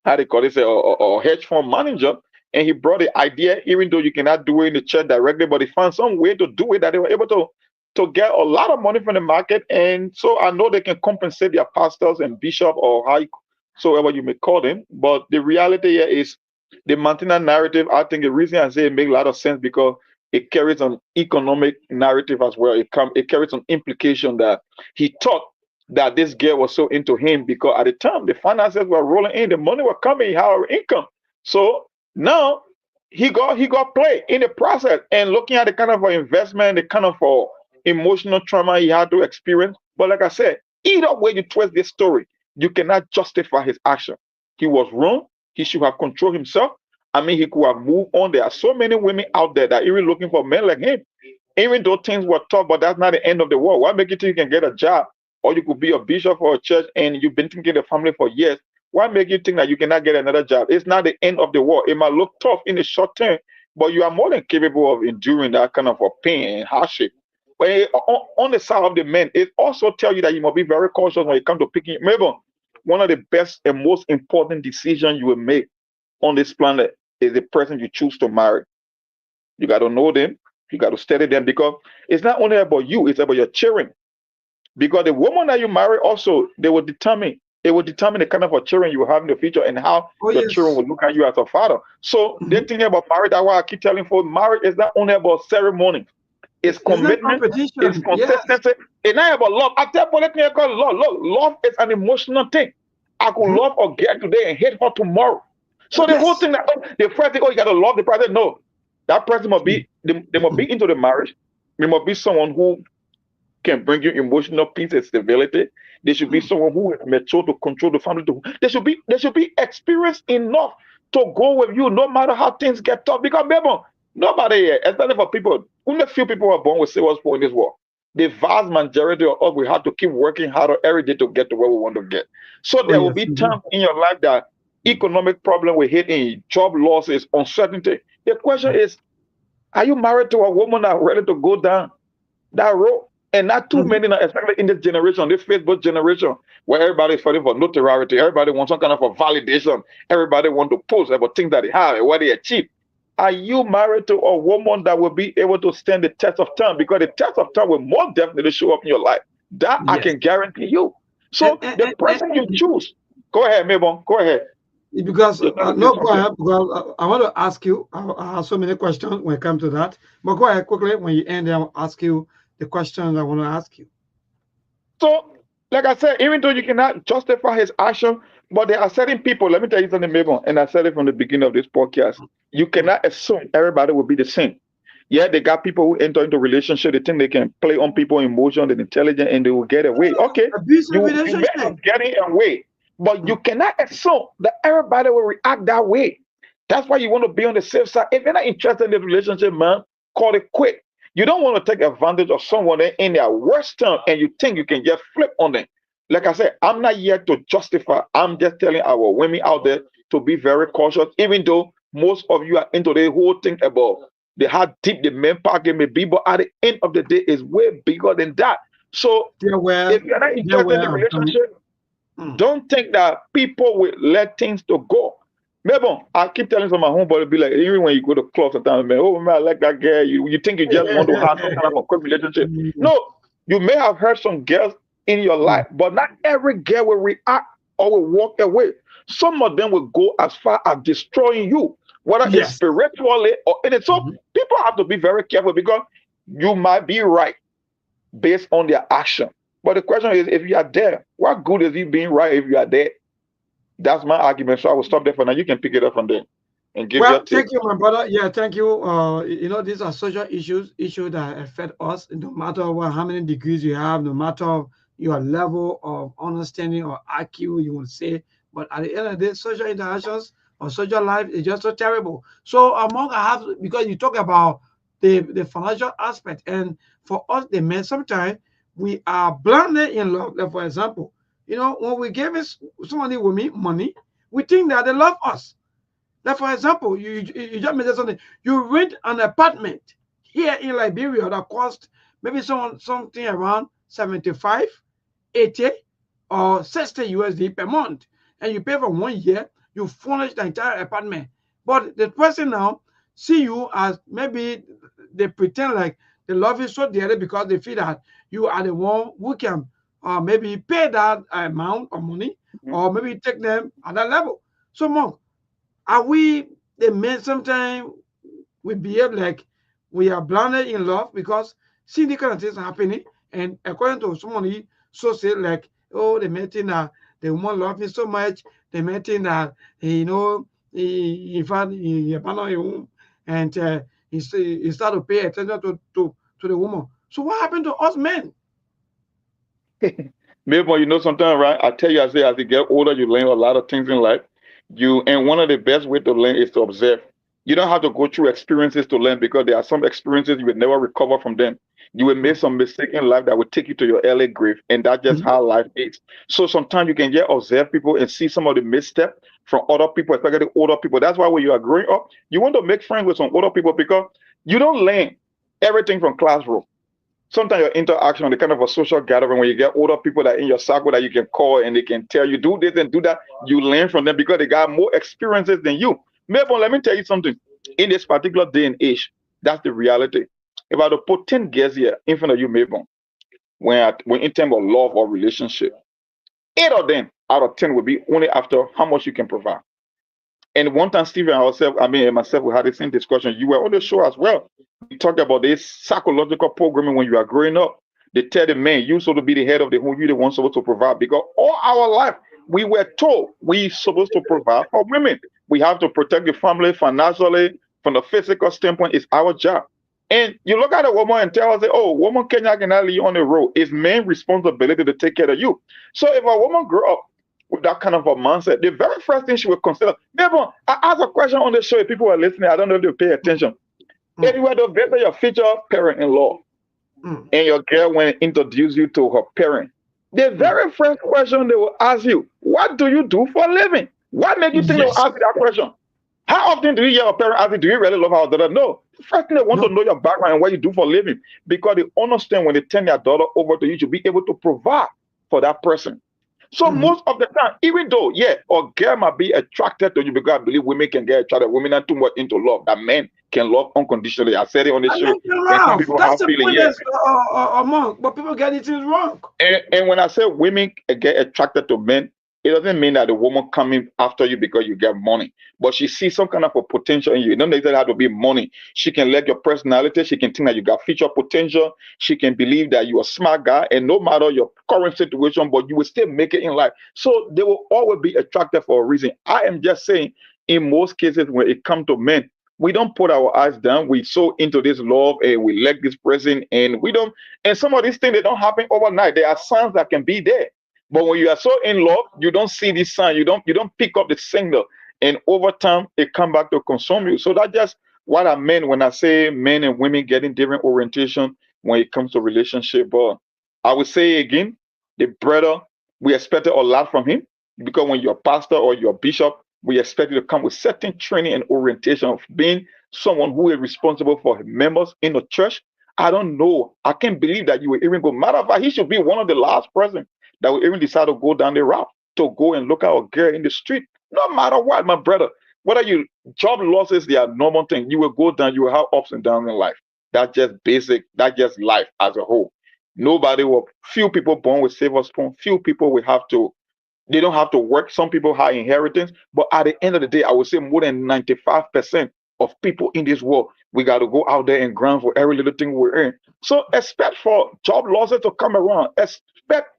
Speaker 6: how they call it, a hedge fund manager. And he brought the idea, even though you cannot do it in the church directly, but he found some way to do it that they were able to get a lot of money from the market. And so I know they can compensate their pastors and bishop or however you may call them. But the reality here is the Montana narrative. I think the reason I say it makes a lot of sense because it carries an economic narrative as well. It carries an implication that he thought that this girl was so into him because at the time the finances were rolling in, the money was coming, he had our income. So now he got play in the process and looking at the kind of investment, the kind of emotional trauma he had to experience. But like I said, either way you twist this story, you cannot justify his action. He was wrong. He should have controlled himself. I mean, he could have moved on. There are so many women out there that are even looking for men like him. Even though things were tough, but that's not the end of the world. Why make you think you can get a job? Or you could be a bishop for a church and you've been thinking of the family for years. Why make you think that you cannot get another job? It's not the end of the world. It might look tough in the short term, but you are more than capable of enduring that kind of a pain and hardship. But on the side of the men, it also tells you that you must be very cautious when it comes to picking. Maybe one of the best and most important decisions you will make on this planet is the person you choose to marry. You got to know them. You got to study them because it's not only about you, it's about your children. Because the woman that you marry also, it will determine the kind of a children you will have in the future and how your children will look at you as a father. So they're thinking about marriage. That's why I keep telling folks, marriage is not only about ceremony. It's commitment, it's consistency. It's not about love. I tell people, let me call love. Love is an emotional thing. I could love a girl today and hate her tomorrow. So the whole thing that the first thing, you gotta love the person. No, that person must be they must be into the marriage. They must be someone who can bring you emotional peace and stability. They should be someone who is mature to control the family. They should be experienced enough to go with you no matter how things get tough. Because remember, nobody, especially for people, only few people are born with silver spoon in this world. The vast majority of us, we have to keep working harder every day to get to where we want to get. So there will be times in your life that economic problem will hit in, job losses, uncertainty. The question is, are you married to a woman that's ready to go down that road? And not too many, especially in this generation, this Facebook generation, where everybody's fighting for notoriety, everybody wants some kind of a validation, everybody wants to post about things that they have and what they achieve. Are you married to a woman that will be able to stand the test of time? Because the test of time will more definitely show up in your life. That I can guarantee you. So the person you choose, go ahead, Mabon, go ahead.
Speaker 5: Because no, go ahead. Because I want to ask you. I have so many questions when it comes to that. But go ahead quickly. When you end, I'll ask you the questions I want to ask you.
Speaker 6: So like I said, even though you cannot justify his action, but there are certain people, let me tell you something, Mabel, and I said it from the beginning of this podcast. You cannot assume everybody will be the same. Yeah, they got people who enter into relationship, they think they can play on people emotion and intelligence and they will get away. Okay,
Speaker 5: Abusive
Speaker 6: you may
Speaker 5: relationship.
Speaker 6: be getting away, but you cannot assume that everybody will react that way. That's why you want to be on the safe side. If you're not interested in this relationship, man, call it quit. You don't want to take advantage of someone in their worst time and you think you can just flip on them. Like I said, I'm not here to justify. I'm just telling our women out there to be very cautious, even though most of you are into the whole thing about how deep the men pocket may be, but at the end of the day, it's way bigger than that. So if you're not interested in the relationship, don't think that people will let things to go. Maybe I keep telling some of my homeboys, be like, even when you go to clubs sometimes, man, oh man, I like that girl. You think you just want to have some kind of a quick relationship. No, you may have heard some girls in your life, but not every girl will react or will walk away. Some of them will go as far as destroying you, whether it's spiritually or in it. So people have to be very careful because you might be right based on their action. But the question is, if you are there, what good is you being right if you are there? That's my argument. So I will stop there for now. You can pick it up from there and give your take.
Speaker 5: Thank you, my brother. Yeah, thank you. You know, these are social issues that affect us, no matter how many degrees you have, no matter your level of understanding or IQ, you want to say. But at the end of the day, social interactions or social life is just so terrible. So among I have, because you talk about the financial aspect, and for us, the men, sometimes we are blinded in love. Like, for example, you know, when we give somebody with me money, we think that they love us. Like, for example, you just mentioned something. You rent an apartment here in Liberia that costs maybe something around 75, 80, or 60 USD per month. And you pay for 1 year, you furnish the entire apartment. But the person now see you as maybe they pretend like they love you so dearly because they feel that you are the one who can maybe pay that amount of money, or maybe take them at that level. So, Monk, are we the men sometimes we behave like we are blinded in love because see the kind of things happening, and according to somebody so say like, oh, the men think that the woman love me so much, the men think that you know he abandoned him and he start to pay attention to the woman. So what happened to us men?
Speaker 6: Maybe you know sometimes, right? I tell you, I say as you get older, you learn a lot of things in life. And one of the best way to learn is to observe. You don't have to go through experiences to learn because there are some experiences you will never recover from them. You will make some mistake in life that will take you to your early grave, and that's just how life is. So sometimes you can just observe people and see some of the misstep from other people, especially older people. That's why when you are growing up, you want to make friends with some older people because you don't learn everything from classroom. Sometimes your interaction, the kind of a social gathering, when you get older people that in your circle that you can call and they can tell you do this and do that, you learn from them because they got more experiences than you. Maybe let me tell you something. In this particular day and age, that's the reality. If I were to put 10 girls here in front of you, maybe when in terms of love or relationship, 8 of them out of 10 will be only after how much you can provide. And one time, Steve and myself, we had the same discussion. You were on the show as well. We talked about this psychological programming when you are growing up. They tell the man, you're supposed to be the head of the home, you're the one supposed to provide. Because all our life, we were told we're supposed to provide for women. We have to protect the family financially, from the physical standpoint, it's our job. And you look at a woman and tell her, oh, woman cannot leave on the road. It's man's responsibility to take care of you. So if a woman grew up with that kind of a mindset, the very first thing she would consider, maybe I asked a question on the show, if people are listening, I don't know if they pay attention. If you were to visit your future parent-in-law and your girl went to introduce you to her parent, the very first question they will ask you, what do you do for a living? What made you think they will ask you that question? How often do you hear a parent ask you, do you really love our daughter? No. First thing they want to know your background and what you do for a living, because they understand when they turn their daughter over to you to be able to provide for that person. So most of the time, even though, a girl might be attracted to you, because I believe women can get attracted, women are too much into love, that men can love unconditionally. I said it on the show. And some people
Speaker 5: That's
Speaker 6: have
Speaker 5: the
Speaker 6: feeling,
Speaker 5: point, but people get it wrong.
Speaker 6: And when I say women get attracted to men, it doesn't mean that the woman coming after you because you get money, but she sees some kind of a potential in you. It doesn't necessarily have to be money. She can like your personality. She can think that you got future potential. She can believe that you're a smart guy, and no matter your current situation, but you will still make it in life. So they will always be attracted for a reason. I am just saying, in most cases, when it comes to men, we don't put our eyes down. We so into this love and we like this person, and we don't. And some of these things, they don't happen overnight. There are signs that can be there. But when you are so in love, you don't see this sign. You don't pick up the signal, and over time it come back to consume you. So that's just what I meant when I say men and women getting different orientation when it comes to relationship. But I would say again, the brother, we expected a lot from him because when you're a pastor or you're a bishop, we expect you to come with certain training and orientation of being someone who is responsible for his members in the church. I don't know. I can't believe that you will even go. Matter of fact, he should be one of the last person that will even decide to go down the route to go and look at a girl in the street. No matter what, my brother, whether you job losses, they are normal thing. You will go down, you will have ups and downs in life. That's just basic, that's just life as a whole. Nobody will, few people born with silver spoon, few people will have to, they don't have to work. Some people have inheritance, but at the end of the day, I would say more than 95% of people in this world, we got to go out there and grind for every little thing we're in. So expect for job losses to come around. Expect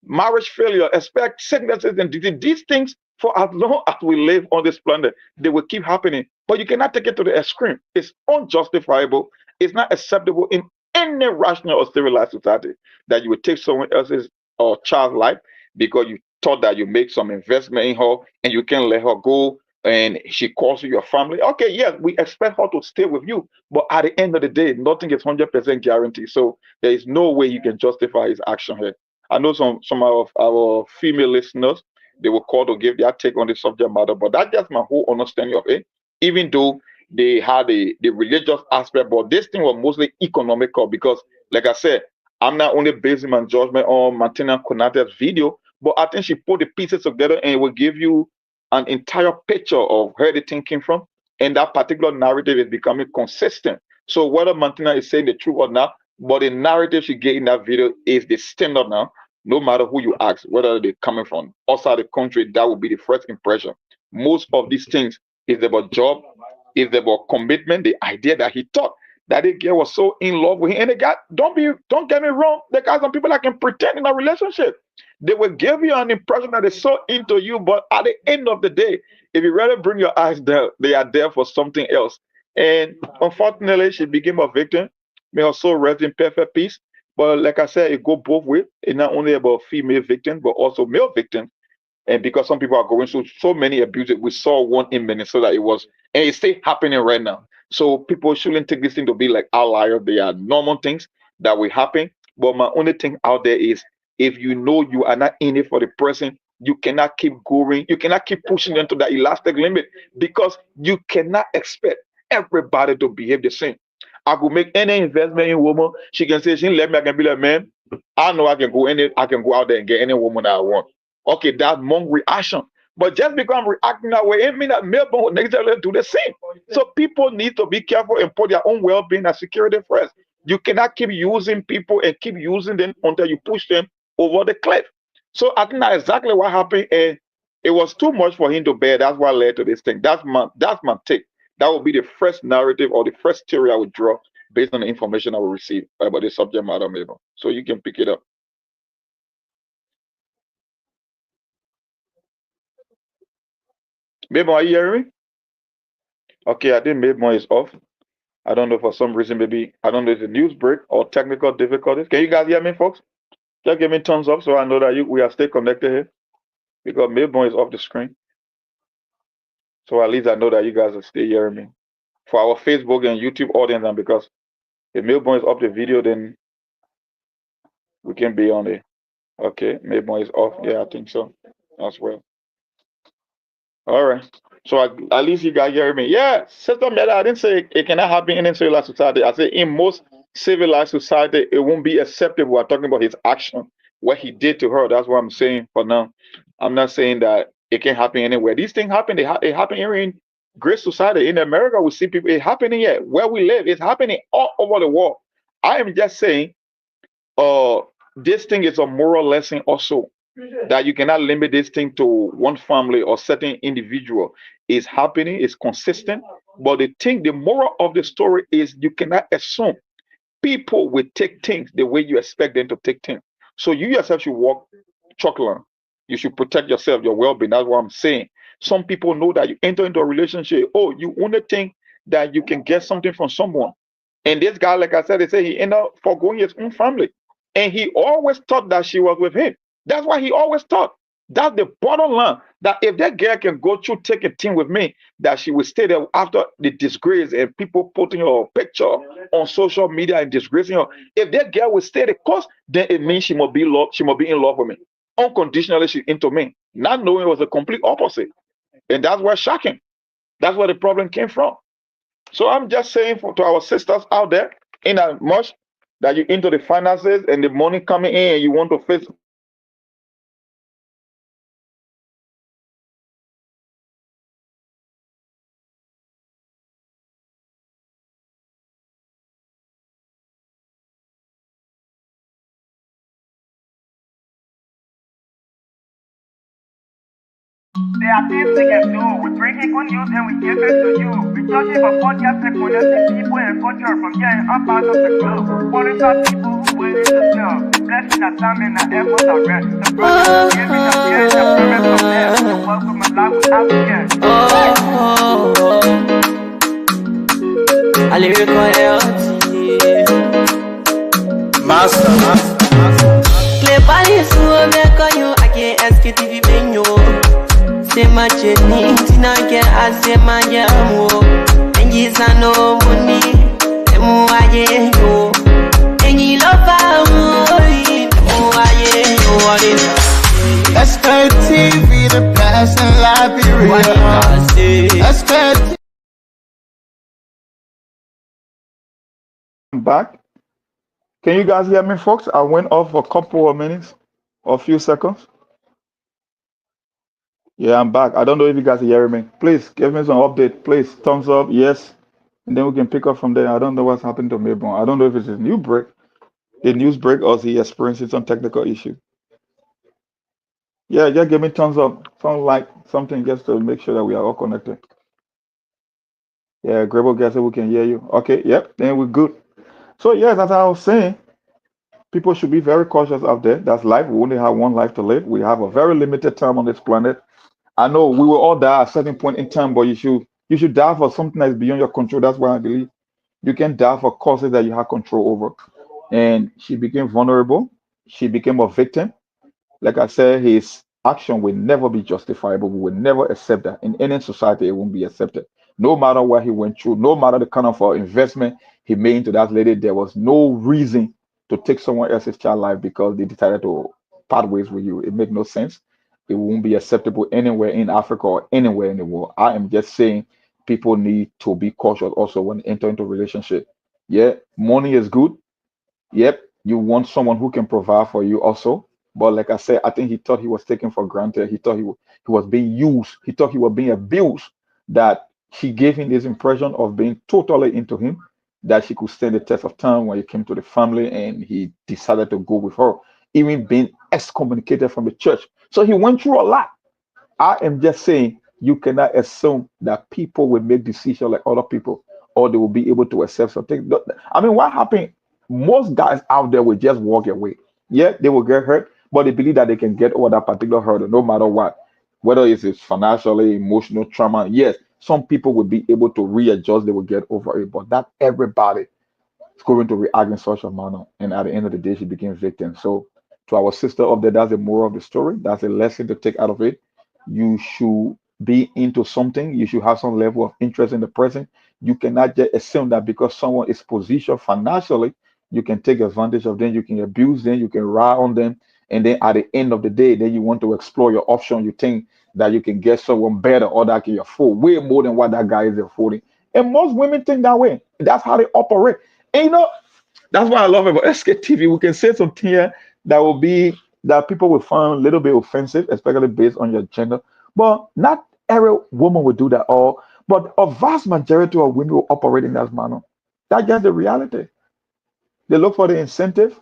Speaker 6: marriage failure, expect sicknesses and disease. These things, for as long as we live on this planet, they will keep happening. But you cannot take it to the extreme. It's unjustifiable. It's not acceptable in any rational or civilized society that you would take someone else's or child's life because you thought that you make some investment in her and you can let her go and she calls you your family. Okay, yes, we expect her to stay with you, but at the end of the day, nothing is 100% guaranteed. So there is no way you can justify his action here. I know some of our female listeners, they will call to give their take on the subject matter, but that's just my whole understanding of it. Even though they had the religious aspect, but this thing was mostly economical because, like I said, I'm not only basing my judgment on Martina Konate's video, but I think she put the pieces together and it will give you an entire picture of where the thing came from. And that particular narrative is becoming consistent. So whether Martina is saying the truth or not, but the narrative she gave in that video is the standard now. No matter who you ask, whether they're coming from outside the country, that will be the first impression. Most of these things is about job, is about commitment, the idea that he thought that the girl was so in love with him. And the guy, don't get me wrong, there are some people that can pretend in a relationship. They will give you an impression that they're so into you, but at the end of the day, if you rather bring your eyes down, they are there for something else. And unfortunately, she became a victim. May her soul rest in perfect peace. But like I said, it go both ways. It's not only about female victims, but also male victims. And because some people are going through so many abuses, we saw one in Minnesota. It was, and it's still happening right now. So people shouldn't take this thing to be like outlier. They are normal things that will happen. But my only thing out there is, if you know you are not in it for the person, you cannot keep going. You cannot keep pushing them to that elastic limit because you cannot expect everybody to behave the same. I could make any investment in woman. She can say, she let me, I can be like, man, I know I can go out there and get any woman that I want. Okay, that's one reaction. But just because I'm reacting that way, it means that Melbourne will necessarily do the same. So people need to be careful and put their own well-being and security first. You cannot keep using people and keep using them until you push them over the cliff. So I think that's exactly what happened, and it was too much for him to bear. That's what led to this thing. That's my take. That would be the first narrative or the first theory I would draw based on the information I will receive about the subject matter, Mabel. So you can pick it up. Mabel, are you hearing me? Okay, I think Mabel is off. I don't know, for some reason, maybe, I don't know if it's a news break or technical difficulties. Can you guys hear me, folks? Just give me thumbs up so I know that we are still connected here, because Mabel is off the screen. So at least I know that you guys are still hearing me. For our Facebook and YouTube audience, and because if Mabel is off the video, then we can be on it. Okay, Mabel is off. Yeah, I think so as well. All right. So at least you guys hear me. Yeah, Sister Meta, I didn't say it cannot happen in any civilized society. I said in most civilized society, it won't be acceptable. I'm talking about his action, what he did to her. That's what I'm saying for now. I'm not saying that it can happen anywhere. These things happen. It happen here in great society. In America, we see people, it happening here. Where we live, it's happening all over the world. I am just saying, this thing is a moral lesson also. that you cannot limit this thing to one family or certain individual. Is happening, is consistent. But the moral of the story is you cannot assume people will take things the way you expect them to take things. So you yourself should walk chocolate. You should protect yourself, your well-being. That's what I'm saying. Some people know that you enter into a relationship. Oh, you only think that you can get something from someone. And this guy, like I said, they say he ended up forgoing his own family. And he always thought that she was with him. That's what he always thought. That's the bottom line. That if that girl can go through take a team with me, that she will stay there after the disgrace and people putting her picture on social media and disgracing her. If that girl will stay the course, then it means she must be loved, she must be in love with me. Unconditionally, she into me. Not knowing it was a complete opposite. And that's what's shocking. That's where the problem came from. So I'm just saying to our sisters out there, in as much that you're into the finances and the money coming in and you want to face
Speaker 1: There are things we can do. We bring in good news and we give it to you. We judge it for podcast and connecting people and culture from here and up out of the club. Monitor people who willing to sell. The blessing that time and the effort are rest. The project is giving us here the promise from them. The welcome and life without fear.
Speaker 2: I lyrical
Speaker 3: Master.
Speaker 2: Play Paris, who make on you, I can't ask it if you been you. Say my journey, Tina can I say my jamo. And you say no money, and more I you. And you love
Speaker 3: Sktv, the best in Liberia. Sktv.
Speaker 6: back. Can you guys hear me, folks? I went off for a couple of minutes or a few seconds. Yeah, I'm back. I don't know if you guys are hearing me. Please give me some update. Please, thumbs up, yes. And then we can pick up from there. I don't know what's happened to Mayborn. I don't know if it's a new break, the news break, or is he experiencing some technical issue. Yeah, just give me thumbs up, some like, something just to make sure that we are all connected. Yeah, Grable guys, we can hear you. Okay, yep, then we're good. So yes, as I was saying, people should be very cautious out there. That's life. We only have one life to live. We have a very limited time on this planet. I know we will all die at a certain point in time, but you should die for something that's beyond your control. That's why I believe you can die for causes that you have control over. And she became vulnerable. She became a victim. Like I said, his action will never be justifiable. We will never accept that. In any society, it won't be accepted. No matter what he went through, no matter the kind of investment he made into that lady, there was no reason to take someone else's child life because they decided to part ways with you. It made no sense. It won't be acceptable anywhere in Africa or anywhere in the world. I am just saying people need to be cautious also when they enter into a relationship. Yeah, money is good. Yep, you want someone who can provide for you also. But like I said, I think he thought he was taken for granted. He thought he was being used. He thought he was being abused. That she gave him this impression of being totally into him, that she could stand the test of time when it came to the family, and he decided to go with her, even being excommunicated from the church. So he went through a lot. I am just saying you cannot assume that people will make decisions like other people or they will be able to accept something. I mean, what happened? Most guys out there will just walk away. Yeah, they will get hurt, but they believe that they can get over that particular hurdle no matter what. Whether it's financially, emotional trauma, yes, some people will be able to readjust, they will get over it, but not everybody is going to react in such a manner. And at the end of the day, she became victim. So to our sister up there, that's the moral of the story. That's a lesson to take out of it. You should be into something. You should have some level of interest in the present. You cannot just assume that because someone is positioned financially, you can take advantage of them, you can abuse them, you can ride on them, and then at the end of the day, then you want to explore your option. You think that you can get someone better or that can afford way more than what that guy is affording. And most women think that way. That's how they operate. And that's why I love about SKTV. We can say something here that will be that people will find a little bit offensive, especially based on your gender. But not every woman will do that all. But a vast majority of women will operate in that manner. That's just the reality. They look for the incentive.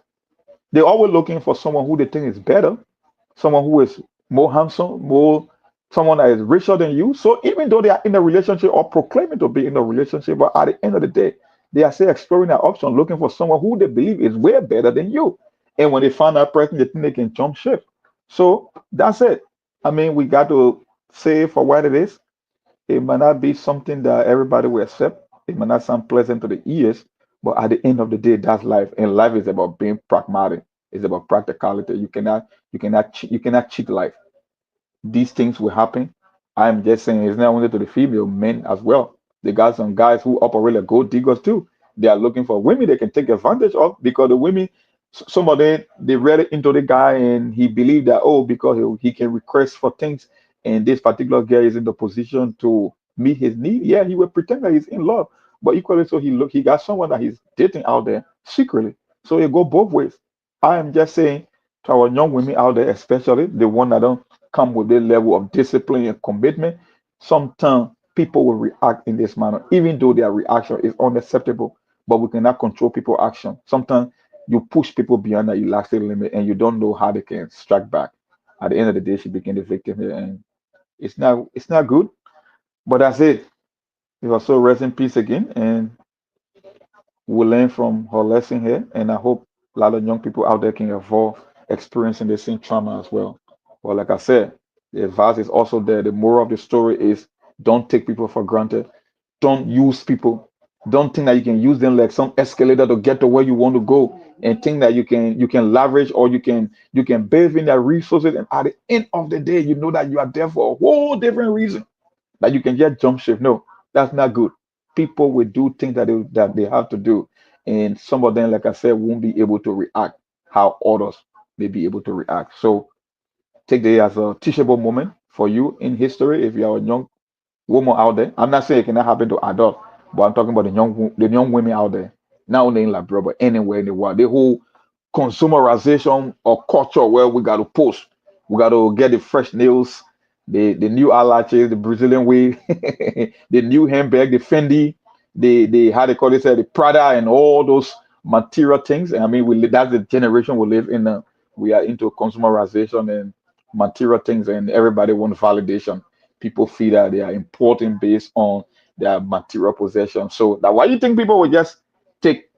Speaker 6: They're always looking for someone who they think is better. someone who is more handsome, more someone that is richer than you. So even though they are in a relationship or proclaiming to be in a relationship, but at the end of the day, they are still exploring that option, looking for someone who they believe is way better than you. And when they find that person, they think they can jump ship. So that's it. I mean, we got to say for what it is. It might not be something that everybody will accept. It might not sound pleasant to the ears, but at the end of the day, that's life. And life is about being pragmatic. It's about practicality. You cannot cheat life. These things will happen. I'm just saying it's not only to the female, men as well. They got some guys who operate like gold diggers too. They are looking for women they can take advantage of because the women, some of them, they read it into the guy and he believed that, oh, because he can request for things and this particular guy is in the position to meet his need. Yeah, he will pretend that he's in love. But equally so he got someone that he's dating out there secretly. So it go both ways. I am just saying to our young women out there, especially the one that don't come with a level of discipline and commitment, sometimes people will react in this manner, even though their reaction is unacceptable. But we cannot control people's action. Sometimes you push people beyond that elastic limit, and you don't know how they can strike back. At the end of the day, she became the victim here, and it's not good. But that's it. It was so rest in peace again, and we learn from her lesson here, and I hope a lot of young people out there can avoid experiencing the same trauma as well. Well, like I said, the advice is also there. The moral of the story is don't take people for granted. Don't use people. Don't think that you can use them like some escalator to get to where you want to go, and think that you can leverage or you can bathe in their resources. And at the end of the day, you know that you are there for a whole different reason that you can just jump ship. No, that's not good. People will do things that they have to do, and some of them, like I said, won't be able to react how others may be able to react. So take the as a teachable moment for you in history if you are a young woman out there. I'm not saying it cannot happen to adults, but I'm talking about the young women out there, not only in Liberia but anywhere in the world. The whole consumerization of culture where we got to post, we got to get the fresh nails, the new eyelashes, the Brazilian way, the new handbag, the Fendi, the how they call it, the Prada, and all those material things. And I mean, that's the generation we live in. We are into consumerization and material things, and everybody wants validation. People feel that they are important based on their material possession. So that why you think people will just take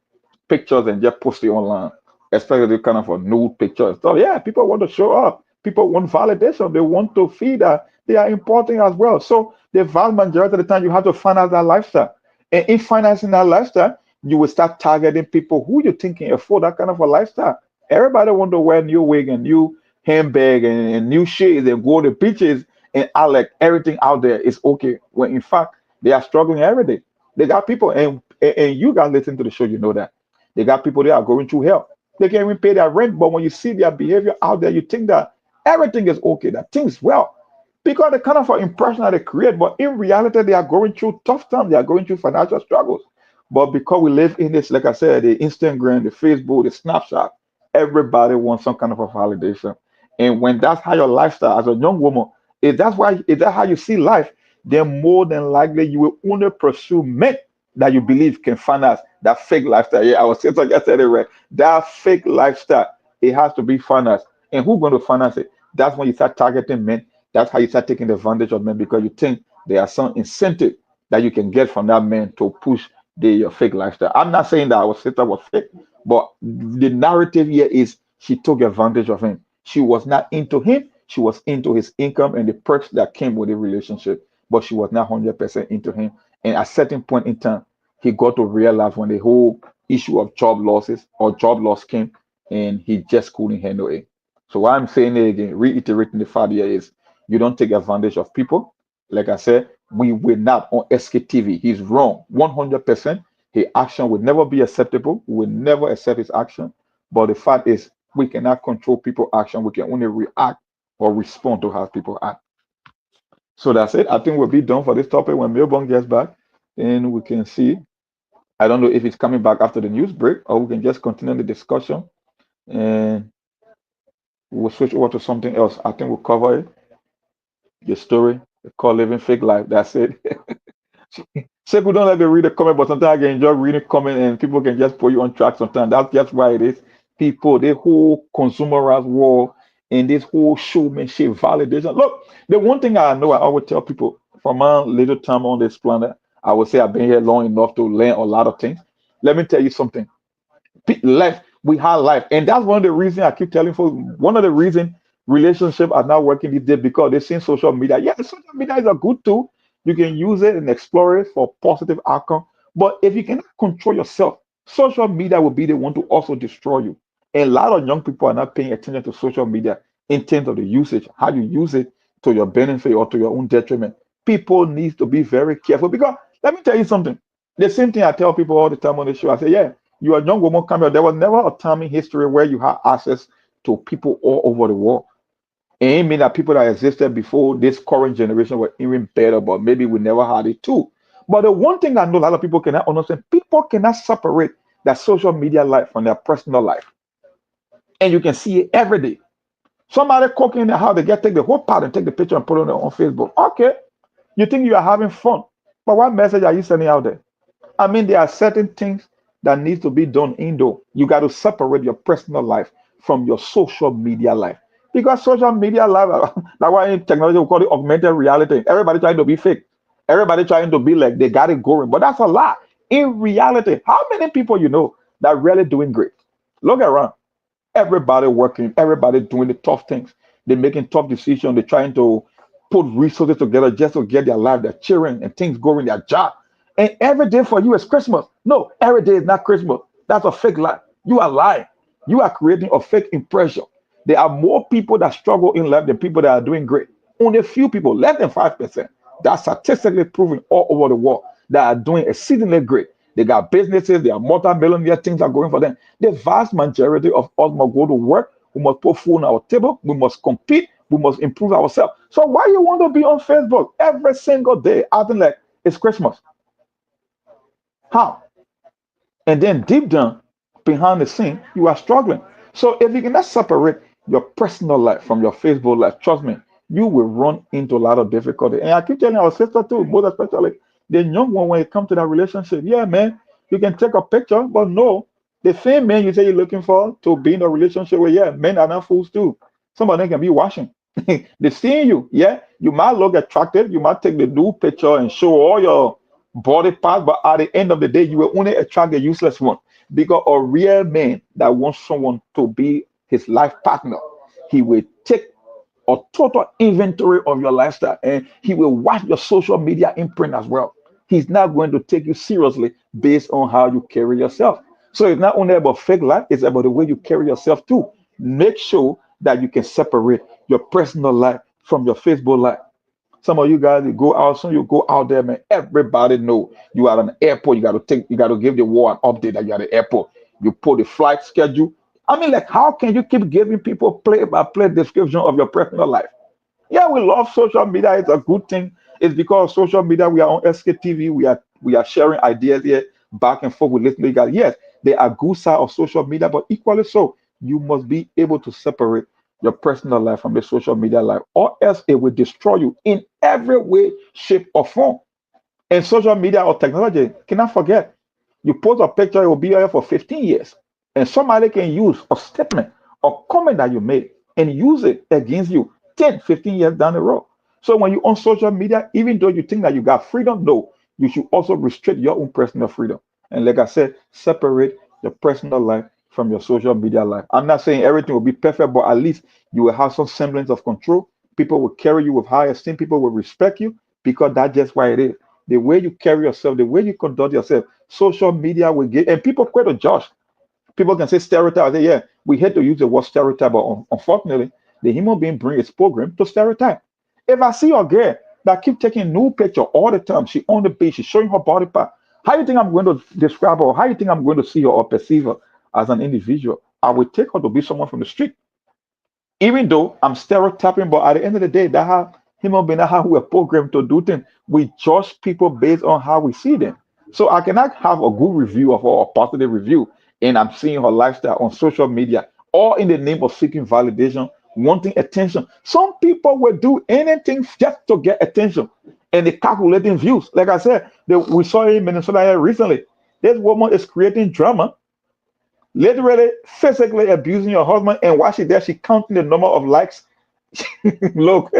Speaker 6: pictures and just post it online, especially the kind of a nude picture and stuff. Yeah, people want to show up. People want validation. They want to feel that they are important as well. So the vast majority of the time, you have to finance that lifestyle. And in financing that lifestyle, you will start targeting people who you think can afford that kind of a lifestyle. Everybody want to wear new wig and new handbag and new shades and go to beaches and act like everything out there is okay. When in fact, they are struggling every day. They got people, and you guys listen to the show, you know that. They got people that are going through hell. They can't even pay their rent, but when you see their behavior out there, you think that everything is okay, that things well. Because the kind of an impression that they create, but in reality, they are going through tough times, they are going through financial struggles. But because we live in this, like I said, the Instagram, the Facebook, the Snapchat, everybody wants some kind of a validation. And when that's how your lifestyle as a young woman, if that's how you see life, then more than likely you will only pursue men that you believe can finance that fake lifestyle. Yeah, I was saying, like I said it right. That fake lifestyle, it has to be financed. And who's going to finance it? That's when you start targeting men. That's how you start taking advantage of men because you think there are some incentive that you can get from that man to push your fake lifestyle. I'm not saying that our sister was fake, but the narrative here is she took advantage of him. She was not into him. She was into his income and the perks that came with the relationship, but she was not 100% into him. And at a certain point in time, he got to realize when the whole issue of job losses or job loss came, and he just couldn't handle it. So what I'm saying again, reiterating the fact here is you don't take advantage of people. Like I said, we will not on SKTV. He's wrong 100%. His action will never be acceptable. We will never accept his action. But the fact is, we cannot control people's action. We can only react or respond to how people act. So that's it. I think we'll be done for this topic when Milburn gets back. And we can see. I don't know if it's coming back after the news break or we can just continue the discussion and we'll switch over to something else. I think we'll cover it. The story called Living Fake Life. That's it. Seku don't let me read the comment, but sometimes I can enjoy reading comment and people can just put you on track sometimes. That's just why it is. People, the whole consumerized world in this whole showmanship validation. Look, the one thing I know, I always tell people from my little time on this planet, I would say I've been here long enough to learn a lot of things. Let me tell you something. Life, we have life, and that's one of the reasons I keep telling folks. One of the reasons relationships are not working these days because they're seeing social media. Yeah, social media is a good tool. You can use it and explore it for positive outcome. But if you cannot control yourself, social media will be the one to also destroy you. And a lot of young people are not paying attention to social media in terms of the usage, how you use it to your benefit or to your own detriment. People need to be very careful because let me tell you something. The same thing I tell people all the time on the show. I say, yeah, you're a young woman coming out. There was never a time in history where you had access to people all over the world. It ain't mean that people that existed before this current generation were even better, but maybe we never had it too. But the one thing I know a lot of people cannot understand, people cannot separate their social media life from their personal life. And you can see it every day. Somebody cooking in the house, they get take the whole part and take the picture and put it on Facebook. Okay, you think you are having fun, but what message are you sending out there? I mean, there are certain things that needs to be done indoor. You got to separate your personal life from your social media life. Because social media life, that's why in technology we call it augmented reality. Everybody trying to be fake. Everybody trying to be like they got it going. But that's a lie. In reality, how many people you know that really doing great? Look around. Everybody working, everybody doing the tough things. They're making tough decisions. They're trying to put resources together just to get their life, their children, and things going, their job. And every day for you is Christmas. No, every day is not Christmas. That's a fake lie. You are lying. You are creating a fake impression. There are more people that struggle in life than people that are doing great. Only a few people, less than 5%, that's statistically proven all over the world that are doing exceedingly great. They got businesses, they are multi-millionaire, things are going for them. The vast majority of us must go to work. We must put food on our table. We must compete. We must improve ourselves. So why you want to be on Facebook every single day acting like it's Christmas? How? And then deep down, behind the scene, you are struggling. So if you cannot separate your personal life from your Facebook life, trust me, you will run into a lot of difficulty. And I keep telling our sister too, most especially the young one when it comes to that relationship. Yeah, man, you can take a picture, but no, the same man you say you're looking for to be in a relationship with, yeah, men are not fools too. Some of them can be watching. They seeing you, yeah. You might look attractive, you might take the new picture and show all your body parts, but at the end of the day, you will only attract the useless one. Because a real man that wants someone to be his life partner, he will take a total inventory of your lifestyle and he will watch your social media imprint as well. He's not going to take you seriously based on how you carry yourself. So it's not only about fake life, it's about the way you carry yourself too. Make sure that you can separate your personal life from your Facebook life. Some of you guys, you go out, soon you go out there, man. Everybody know you are at an airport. You got to give the world an update that you're at the airport. You put the flight schedule. I mean, like, how can you keep giving people play by play description of your personal life? Yeah, we love social media. It's a good thing. It's because of social media. We are on SKTV. We are sharing ideas here back and forth with listeners. Guys. Yes, there are good side of social media, but equally so, you must be able to separate your personal life from the social media life, or else it will destroy you in every way, shape, or form. And social media or technology, cannot forget, you post a picture, it will be here for 15 years. And somebody can use a statement or comment that you made and use it against you 10, 15 years down the road. So when you're on social media, even though you think that you got freedom, no, you should also restrict your own personal freedom. And like I said, separate your personal life from your social media life. I'm not saying everything will be perfect, but at least you will have some semblance of control. People will carry you with high esteem. People will respect you because that's just why it is. The way you carry yourself, the way you conduct yourself, social media will get, and people quite a judge. People can say stereotype. I say, yeah, we hate to use the word stereotype, but unfortunately, the human being bring its program to stereotype. If I see a girl that keep taking new picture all the time, she on the beach, she's showing her body part. How do you think I'm going to describe her? How do you think I'm going to see her or perceive her as an individual? I will take her to be someone from the street. Even though I'm stereotyping, but at the end of the day, that how human being, that how we're programmed to do things. We judge people based on how we see them. So I cannot have a good review of her or a positive review, and I'm seeing her lifestyle on social media, all in the name of seeking validation, wanting attention. Some people will do anything just to get attention, and they calculating views. Like I said, we saw in Minnesota here recently. This woman is creating drama literally physically abusing your husband, and while she's there, she counting the number of likes. Look,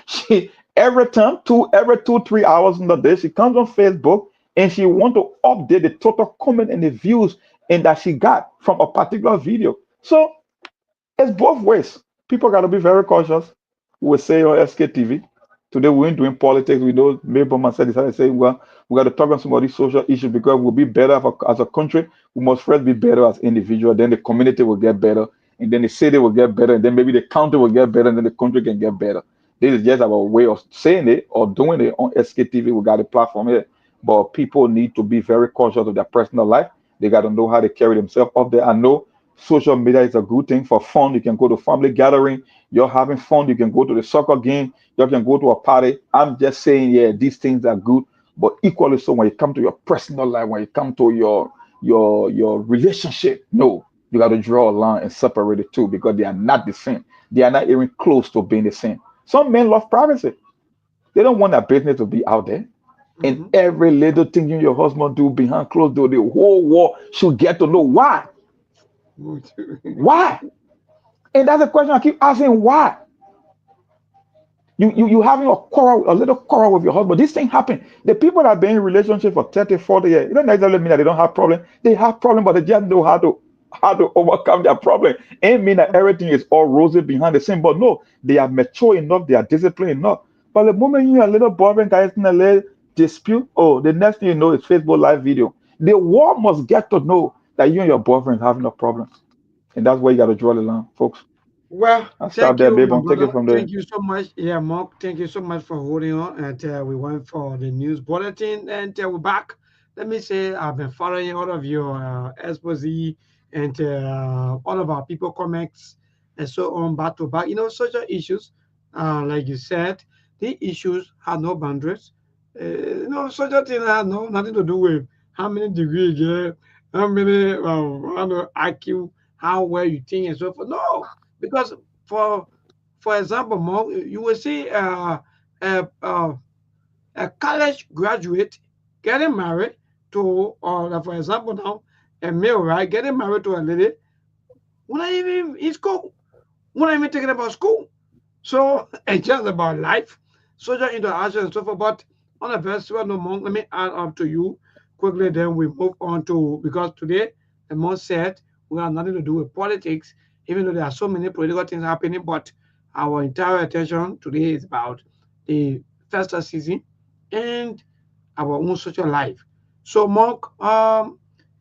Speaker 6: she every 2 3 hours in the day, she comes on Facebook and she want to update the total comment and the views and that she got from a particular video. So it's both ways. People got to be very cautious. We say on SKTV. Today we ain't doing politics. We know maybe myself decided to say, well, we got to talk on some of these social issues because we'll be better as a country. We must first be better as individuals. Then the community will get better, and then the city will get better, and then maybe the county will get better, and then the country can get better. This is just our way of saying it or doing it on SKTV. We got a platform here, but people need to be very cautious of their personal life. They got to know how to carry themselves up there. I know social media is a good thing for fun. You can go to family gathering. You're having fun. You can go to the soccer game. You can go to a party. I'm just saying, yeah, these things are good, but equally so when you come to your personal life, when you come to your relationship, no, you got to draw a line and separate the two because they are not the same. They are not even close to being the same. Some men love privacy. They don't want their business to be out there. And every little thing you and your husband do behind closed door, the whole world should get to know why. Why? And that's a question I keep asking. Why? You having a little quarrel with your husband. This thing happen. The people that have been in relationship for 30, 40 years, it don't necessarily mean that they don't have problem. They have problem, but they just know how to overcome their problem. Ain't mean that everything is all rosy behind the scene. But no, they are mature enough, they are disciplined enough. But the moment you are a little boring guys in a little dispute, oh, the next thing you know is Facebook live video. The world must get to know that you and your boyfriend having a problem. And that's where you got to draw the line, folks.
Speaker 5: Well,
Speaker 6: I'll stop
Speaker 5: thank
Speaker 6: there,
Speaker 5: you,
Speaker 6: babe.
Speaker 5: my
Speaker 6: I'll take it
Speaker 5: brother.
Speaker 6: from there.
Speaker 5: Thank you so much. Yeah, Mark, thank you so much for holding on. And we went for the news bulletin, and we're back. Let me say I've been following all of your expose and all of our people comments and so on back to back. Social issues, like you said, the issues have no boundaries. Social things have nothing to do with how many degrees you get, how many IQ, how well you think, and so forth. No, because for for example, Mo, you will see a, a, a college graduate getting married to, or for example now, a male, right, getting married to a lady, we're not even in school. We're not even thinking about school. So it's just about life, social interaction and so forth. But on a very serious note, Monk, let me add up to you quickly, then we move on to, because today, the Monk said we have nothing to do with politics, even though there are so many political things happening, but our entire attention today is about the festive season and our own social life. So, Monk,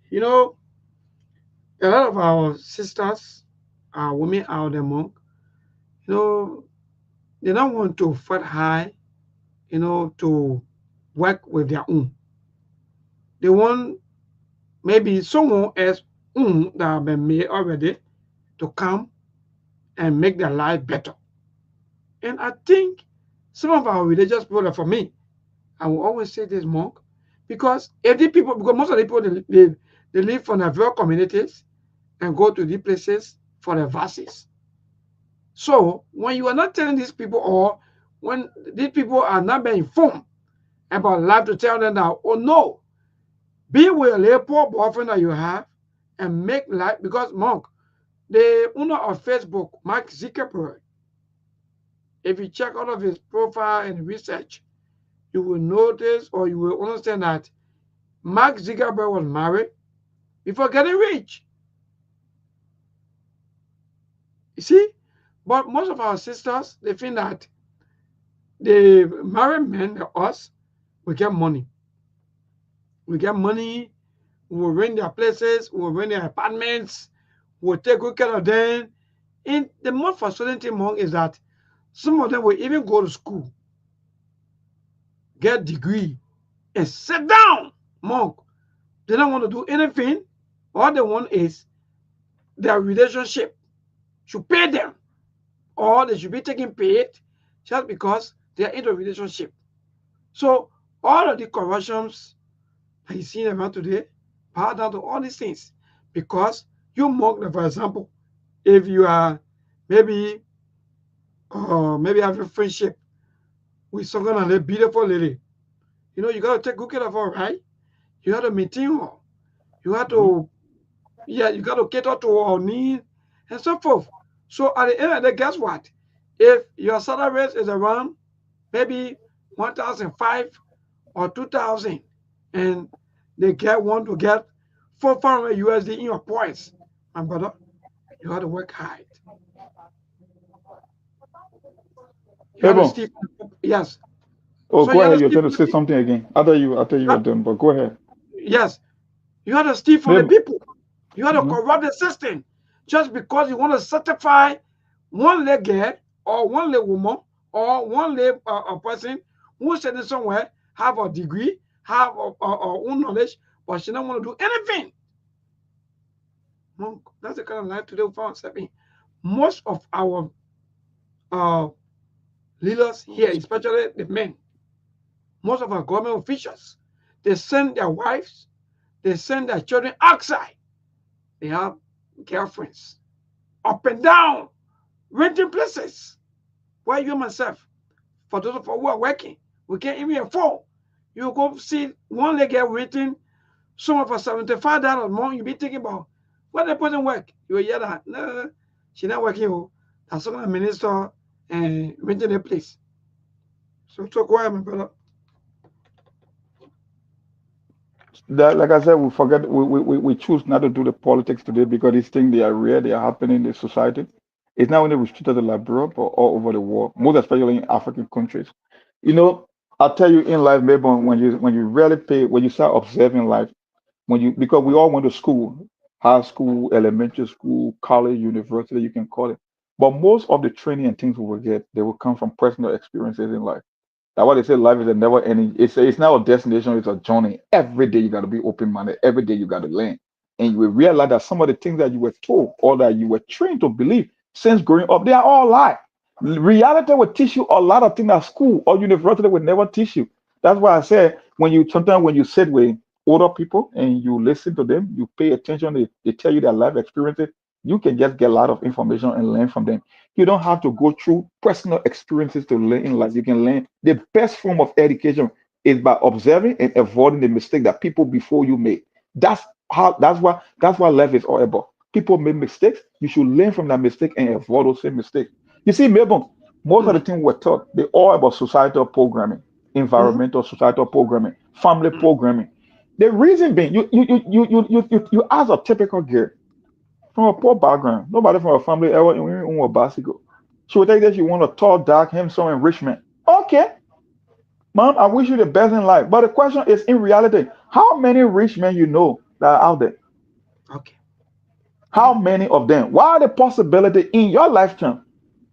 Speaker 5: you know, a lot of our sisters, our women out there, Monk, you know, they don't want to fight high, to work with their own. They want maybe someone else that have been made already to come and make their life better. And I think some of our religious people, like for me, I will always say this, Monk, because if the people, because most of the people they live from their rural communities and go to these places for their verses. So when you are not telling these people, or when these people are not being informed about life, to tell them that, oh no, be with a little poor boyfriend that you have and make life, because Monk, the owner of Facebook, Mark Zuckerberg, if you check out of his profile and research, you will notice, or you will understand that Mark Zuckerberg was married before getting rich. You see? But most of our sisters, they think that the married men, us, we get money. We get money, we will rent their places, we will rent their apartments, we will take good care of them. And the most frustrating thing, Monk, is that some of them will even go to school, get degree, and sit down, Monk. They don't want to do anything. All they want is their relationship should pay them, or they should be taking paid just because they are in a relationship. So all of the corruptions that you see around today bow down to all these things, because you mock them. For example, if you are maybe maybe having friendship with some kind of a beautiful lady, you got to take good care of her, right? You got to maintain her. You have to, yeah, you got to cater to our needs and so forth. So at the end of the day, guess what? If your salary is around maybe 1,005 or 2,000, and they want to get 400 USD in your points, my brother, you have to work hard. You have to
Speaker 6: Ebo,
Speaker 5: steal. Yes.
Speaker 6: oh,
Speaker 5: So
Speaker 6: go
Speaker 5: you have to
Speaker 6: ahead. You're
Speaker 5: steal
Speaker 6: trying to
Speaker 5: from
Speaker 6: say
Speaker 5: the
Speaker 6: something again. I thought you were
Speaker 5: people.
Speaker 6: done, but go ahead.
Speaker 5: Yes. You have to steal from the
Speaker 6: Maybe.
Speaker 5: people. You have to
Speaker 6: Mhm.
Speaker 5: corrupt the system just because you want to certify one leg girl or one leg woman or one leg a person who's sitting somewhere, have a degree, have own knowledge, but she don't want to do anything. Monk, that's the kind of life today we found ourselves in. Most of our uh, leaders here, especially the men, most of our government officials, they send their wives, they send their children outside. They have girlfriends up and down, renting places. Why you myself? For those of us who are working, we can't even afford. You go see one leg get renting somewhere for $75 a month. You be thinking about where the person work. You will hear that no, she not working. Oh, that's some kind of minister and renting a place. So go ahead, my brother.
Speaker 6: That, like I said, we forget we choose not to do the politics today because these things they are real, they are happening in the society. It's not only restricted to Liberia, but all over the world, most especially in African countries. You know, I'll tell you in life, maybe when you really pay, when you start observing life, when you because we all went to school, high school, elementary school, college, university, you can call it. But most of the training and things we will get, they will come from personal experiences in life. That's why they say life is a never ending. It's not a destination, it's a journey. Every day you gotta be open minded. Every day you gotta learn. And you will realize that some of the things that you were told or that you were trained to believe since growing up, they are all lie. Reality will teach you a lot of things that school or university will never teach you. That's why I said when you sit with older people and you listen to them, you pay attention, they tell you their life experiences, you can just get a lot of information and learn from them. You don't have to go through personal experiences to learn in life. You can learn. The best form of education is by observing and avoiding the mistake that people before you made. That's what life is all about. People make mistakes. You should learn from that mistake and avoid those same mistakes. You see, Melbourne, most of the
Speaker 5: Mm,
Speaker 6: things we're taught, they all about societal programming,
Speaker 5: mm,
Speaker 6: environmental societal programming, family programming. The reason being, you ask a typical girl from a poor background. Nobody from a family ever own a bicycle. She would take that she want a tall, dark, handsome, and rich man. Okay, mom, I wish you the best in life. But the question is, in reality, how many rich men you know that are out there?
Speaker 5: okay.
Speaker 6: How many of them? What are the possibility in your lifetime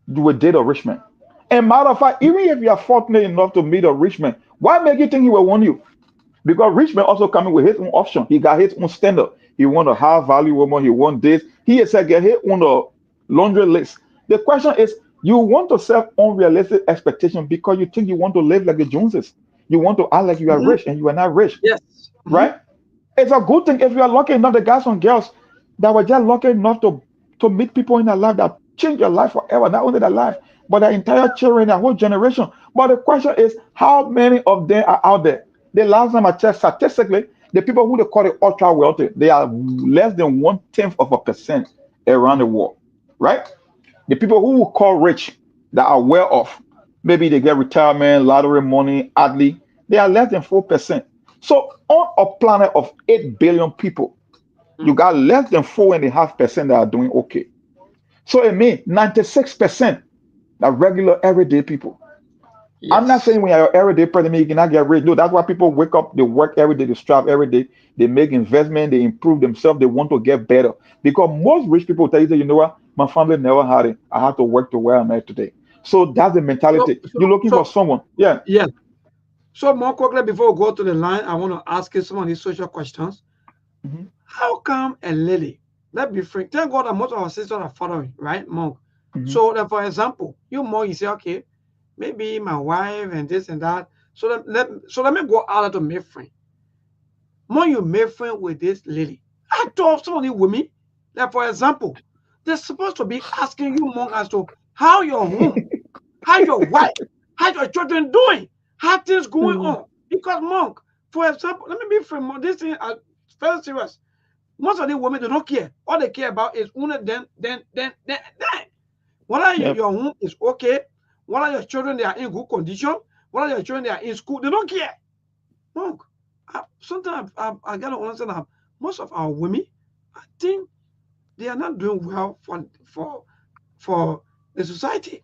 Speaker 6: you will date a rich man? And matter of fact, even if you are fortunate enough to meet a rich man, why make you think he will want you? Because rich man also coming with his own option. He got his own standard. He want a high value woman. He want this. He is like get his own laundry list. The question is, you want to set unrealistic expectation because you think you want to live like the Joneses. You want to act like you are
Speaker 5: Mm-hmm.
Speaker 6: rich and you are not rich,
Speaker 5: Yes. Mm-hmm.
Speaker 6: right? It's a good thing if you are lucky enough, the guys and girls that were just lucky enough to meet people in their life that change your life forever, not only their life, but their entire children, their whole generation. But the question is, how many of them are out there? The last time I checked, statistically, the people who they call the ultra wealthy, they are less than 1/10% around the world, right? The people who we call rich, that are well off, maybe they get retirement, lottery money, adly, they are less than 4%. So on a planet of 8 billion people, you
Speaker 5: Mm.
Speaker 6: got less than 4.5% that are doing okay. So it means 96% are regular everyday people. I'm not
Speaker 5: Yes.
Speaker 6: saying when you're an everyday person, you cannot get rich. No, that's why people wake up, they work every day, they strive every day, they make investment, they improve themselves, they want to get better. Because most rich people tell you, that, you know what, my family never had it. I have to work to where I'm at today. So that's the
Speaker 5: So,
Speaker 6: mentality.
Speaker 5: so,
Speaker 6: You're looking for
Speaker 5: so,
Speaker 6: someone. Yeah.
Speaker 5: yeah. So more quickly before we go to the line, I want to ask you some of these social questions.
Speaker 6: Mhm,
Speaker 5: How come a lady? Let's be frank. Thank God that most of our sisters are following, right, Monk?
Speaker 6: mhm,
Speaker 5: So that, for example, you more you say, okay, maybe my wife and this and that. So let me go out to make friend. More you make friend with this lady. I told some of the women that, for example, they're supposed to be asking you, Monk, as to how your home, how your wife, how your children doing, how things going
Speaker 6: mhm,
Speaker 5: on. Because Monk, for example, let me be frank, Monk, this thing is very serious. Most of the women, they don't care. All they care about is then. Whether your home is okay, whether your children they are in good condition, whether your children they are in school, they don't care. Monk, sometimes I gotta understand that most of our women, I think they are not doing well for the society.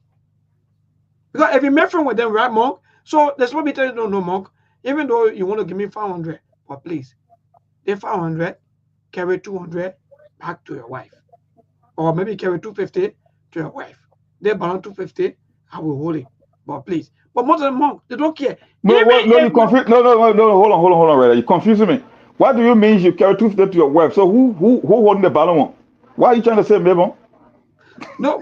Speaker 5: Because if you make friends with them, right, Monk? So there's what we tell you, no, Monk. Even though you want to give me 500, but please, the 500, carry 200 back to your wife, or maybe carry 250 to your wife. They balance 250, I will hold it, but please. But most of them, Monk, they don't care.
Speaker 6: No, you confuse. No, hold on, right? You confusing me. What do you mean you carry 250 to your wife? So who holding the balance? Why are you trying to say, Mabel?
Speaker 5: No.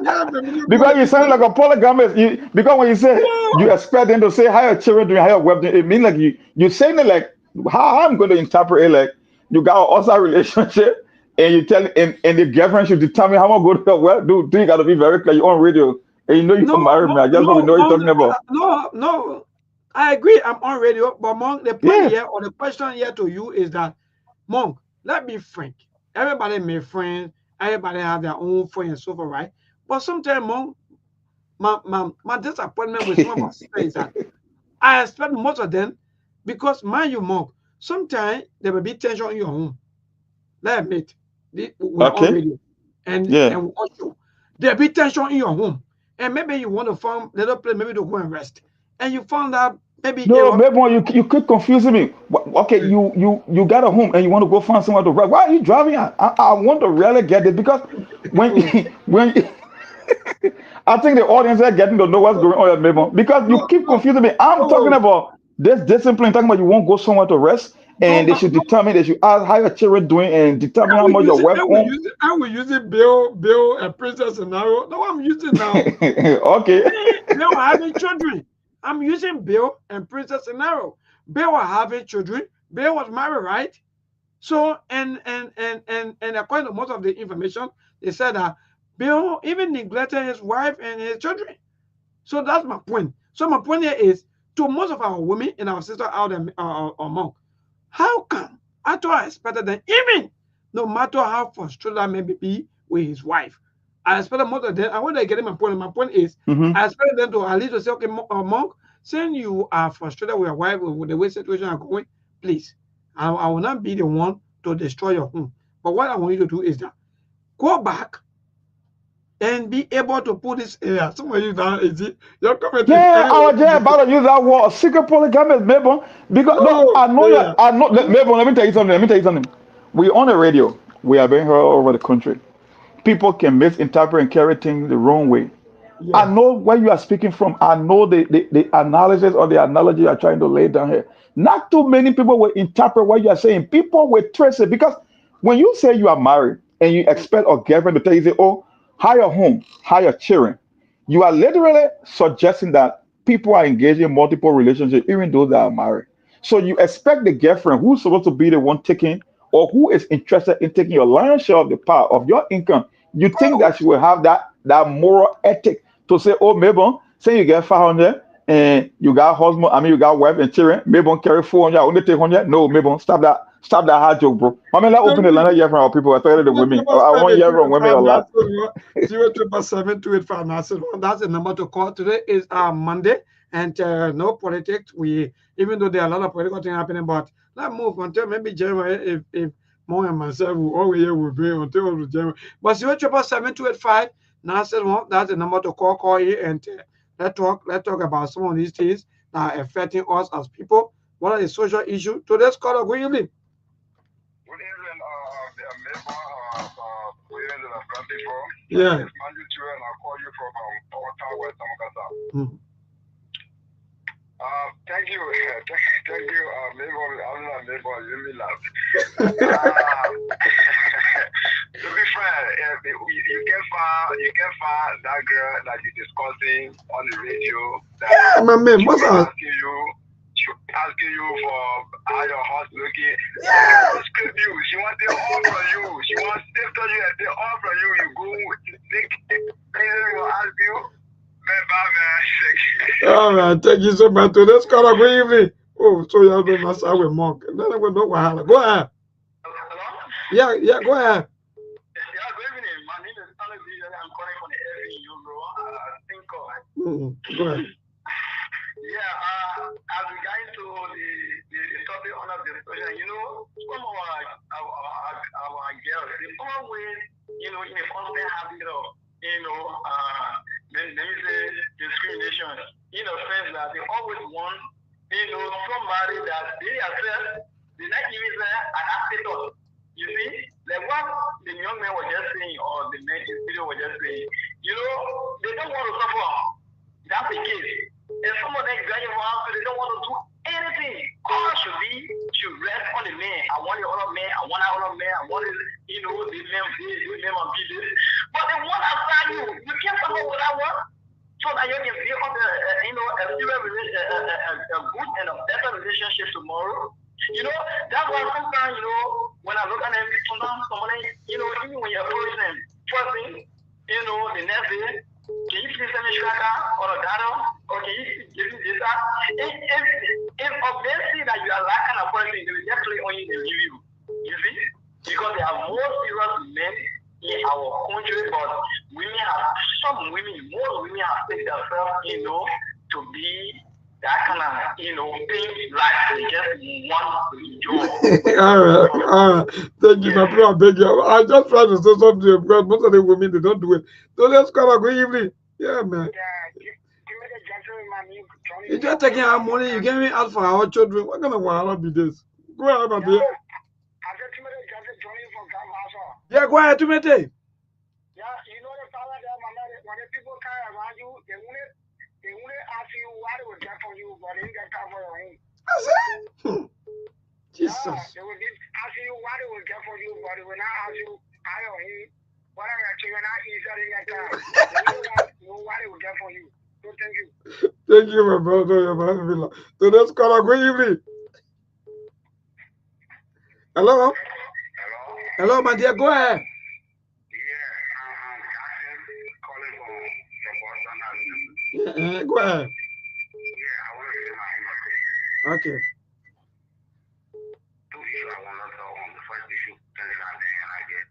Speaker 5: Yeah,
Speaker 6: because you sound like a polygamist. Because when you say you expect them to say higher children doing higher web, it means like you're saying it like how I'm going to interpret it like you got an outside relationship and you tell and the girlfriend should determine how I'm going to go. Well, do you got to be very clear. You're on radio and you know you're married, man. I just want to know what you're talking about.
Speaker 5: No, I agree. I'm on radio, but Monk, the point here or the question here to you is that Monk, let's be frank. Everybody make friends. Everybody have their own friends and so forth, right? But sometimes, Monk, my disappointment with some of my sisters is that I expect most of them because, mind you, Monk, sometimes there will be tension in your home. Let's admit, we're on radio and also there will be tension in your home, and maybe you want to find little place, maybe to go and rest, and you found out maybe
Speaker 6: you keep confusing me. Okay, you got a home and you want to go find somewhere to rest. Why are you driving? I want to really get it because when I think the audience are getting to know what's going on, maybe because you keep confusing me. I'm talking about this discipline, talking about you won't go somewhere to rest, and they should determine, they should ask how your children doing and determine how much your wife home.
Speaker 5: I will use it Bill and Princess scenario. No, I'm using now.
Speaker 6: Okay.
Speaker 5: Bill having children. I'm using Bill and Princess scenario. Bill was having children. Bill was married, right? So and according to most of the information, they said that Bill even neglected his wife and his children. So that's my point. So my point here is to most of our women and our sisters out there or Monk, how come I thought I expected them, even no matter how frustrated I may be with his wife, I expected most of them. I want to get my point. My point is, I expected them to at least to say, okay, Monk, saying you are frustrated with your wife with the way situation are going, please, I will not be the one to destroy your home. But what I want you to do is that go back and be able to put this area. Some of you now is it your comment?
Speaker 6: Yeah, I was just about to use that word, secret polygamist, maybe. Because I know maybe let me tell you something. We on the radio. We are being heard all over the country. People can misinterpret and carry things the wrong way. Yeah. I know where you are speaking from. I know the analysis or the analogy you are trying to lay down here. Not too many people will interpret what you are saying. People will trace it because when you say you are married and you expect a girlfriend to tell you, say, oh, hire home, hire children, you are literally suggesting that people are engaged in multiple relationships, even those that are married. So you expect the girlfriend who's supposed to be the one taking or who is interested in taking your lion's share of the part of your income, you think that she will have that moral ethic to say, oh, maybe say you get 500 and you got husband, you got wife and children, maybe carry 400, only take 100. No, maybe stop that hard joke, bro. I mean, let's open the line here from our people. I thought the women. I want to hear from women a lot.
Speaker 5: 0772859. That's the number to call. Today is Monday, and no politics. Even though there are a lot of political things happening, but let's move until maybe January. If more and myself will always will be until January. But 0772859. That's the number to call here and let's talk about some of these things that are affecting us as people. What are the social issues? Today's caller, good evening.
Speaker 9: Good evening,
Speaker 5: Yeah.
Speaker 9: I'll call you from Ottawa, West Amagasa. Thank you, Mabel, you me laugh. To be fair, you can find that girl that you're discussing on the radio.
Speaker 5: Yeah, my man, what's up?
Speaker 9: Asking you for how your house looking. Yeah. She wants it all from you. She wants to tell you that they all from you. You go with the stick. Will ask you.
Speaker 5: All right, thank you so much. Today's caller, good evening. Oh, so you have been master with monk. Then I will know what. Go ahead.
Speaker 9: Hello?
Speaker 5: Yeah, go ahead.
Speaker 9: Yeah, good evening. My name is Alex. I'm calling from the area, bro. Think
Speaker 5: Go ahead.
Speaker 9: Yeah, as we get into the topic on the discussion, you know, some of our girls, they always, you know, in a constant habit of, you know, let me say discrimination, in the sense that they always want, you know, somebody that they themselves, they not even say an actor. You see, like what the young man was just saying, or the man in the video was just saying, you know, they don't want to suffer. That's the case. And some of them graduate from hospital, they don't want to do anything. All should rest on the man. I want the other man, I want the other man, I want it, you know, the man and be this. But the one outside you can't suffer with that one. So that you can be on the, you know, a good and a better relationship tomorrow. You know, that's why sometimes, you know, when I look at them, sometimes someone, you know, even when you're approach them, first thing, you know, the next day, can you please send me tracker or a data, or can you give me data? If obviously that you are that kind of person, they will just play on you and leave you. You see? Because there are more serious men in our country, but most women have taken themselves, you know, to be that kind of, you know, thing like they just want to enjoy.
Speaker 5: All right. Thank you, my bro. I beg you. I just try to say something because most of the women they don't do it. So let's come and go evening. Yeah, man. You just taking our money, you giving out for our children. What kind of wahala be this? Go ahead, my dear. Yeah, go ahead, Tumete.
Speaker 9: Yeah, you know the power that when the people come around you, they won't ask you what they will get from you, but they get cover your own.
Speaker 5: Jesus.
Speaker 9: Yeah, they will ask you what they will get from you, but they will not ask you how your own. What are your children not easier in your time? They will know what they will get from you. So thank you.
Speaker 5: Thank you, my brother. So let's call a good evening. Hello? Hello, my dear. Go ahead. Yeah, go ahead.
Speaker 9: Yeah, I want to say my email.
Speaker 5: Okay.
Speaker 9: Two issues I want to talk on. The first issue, things like that, and I get.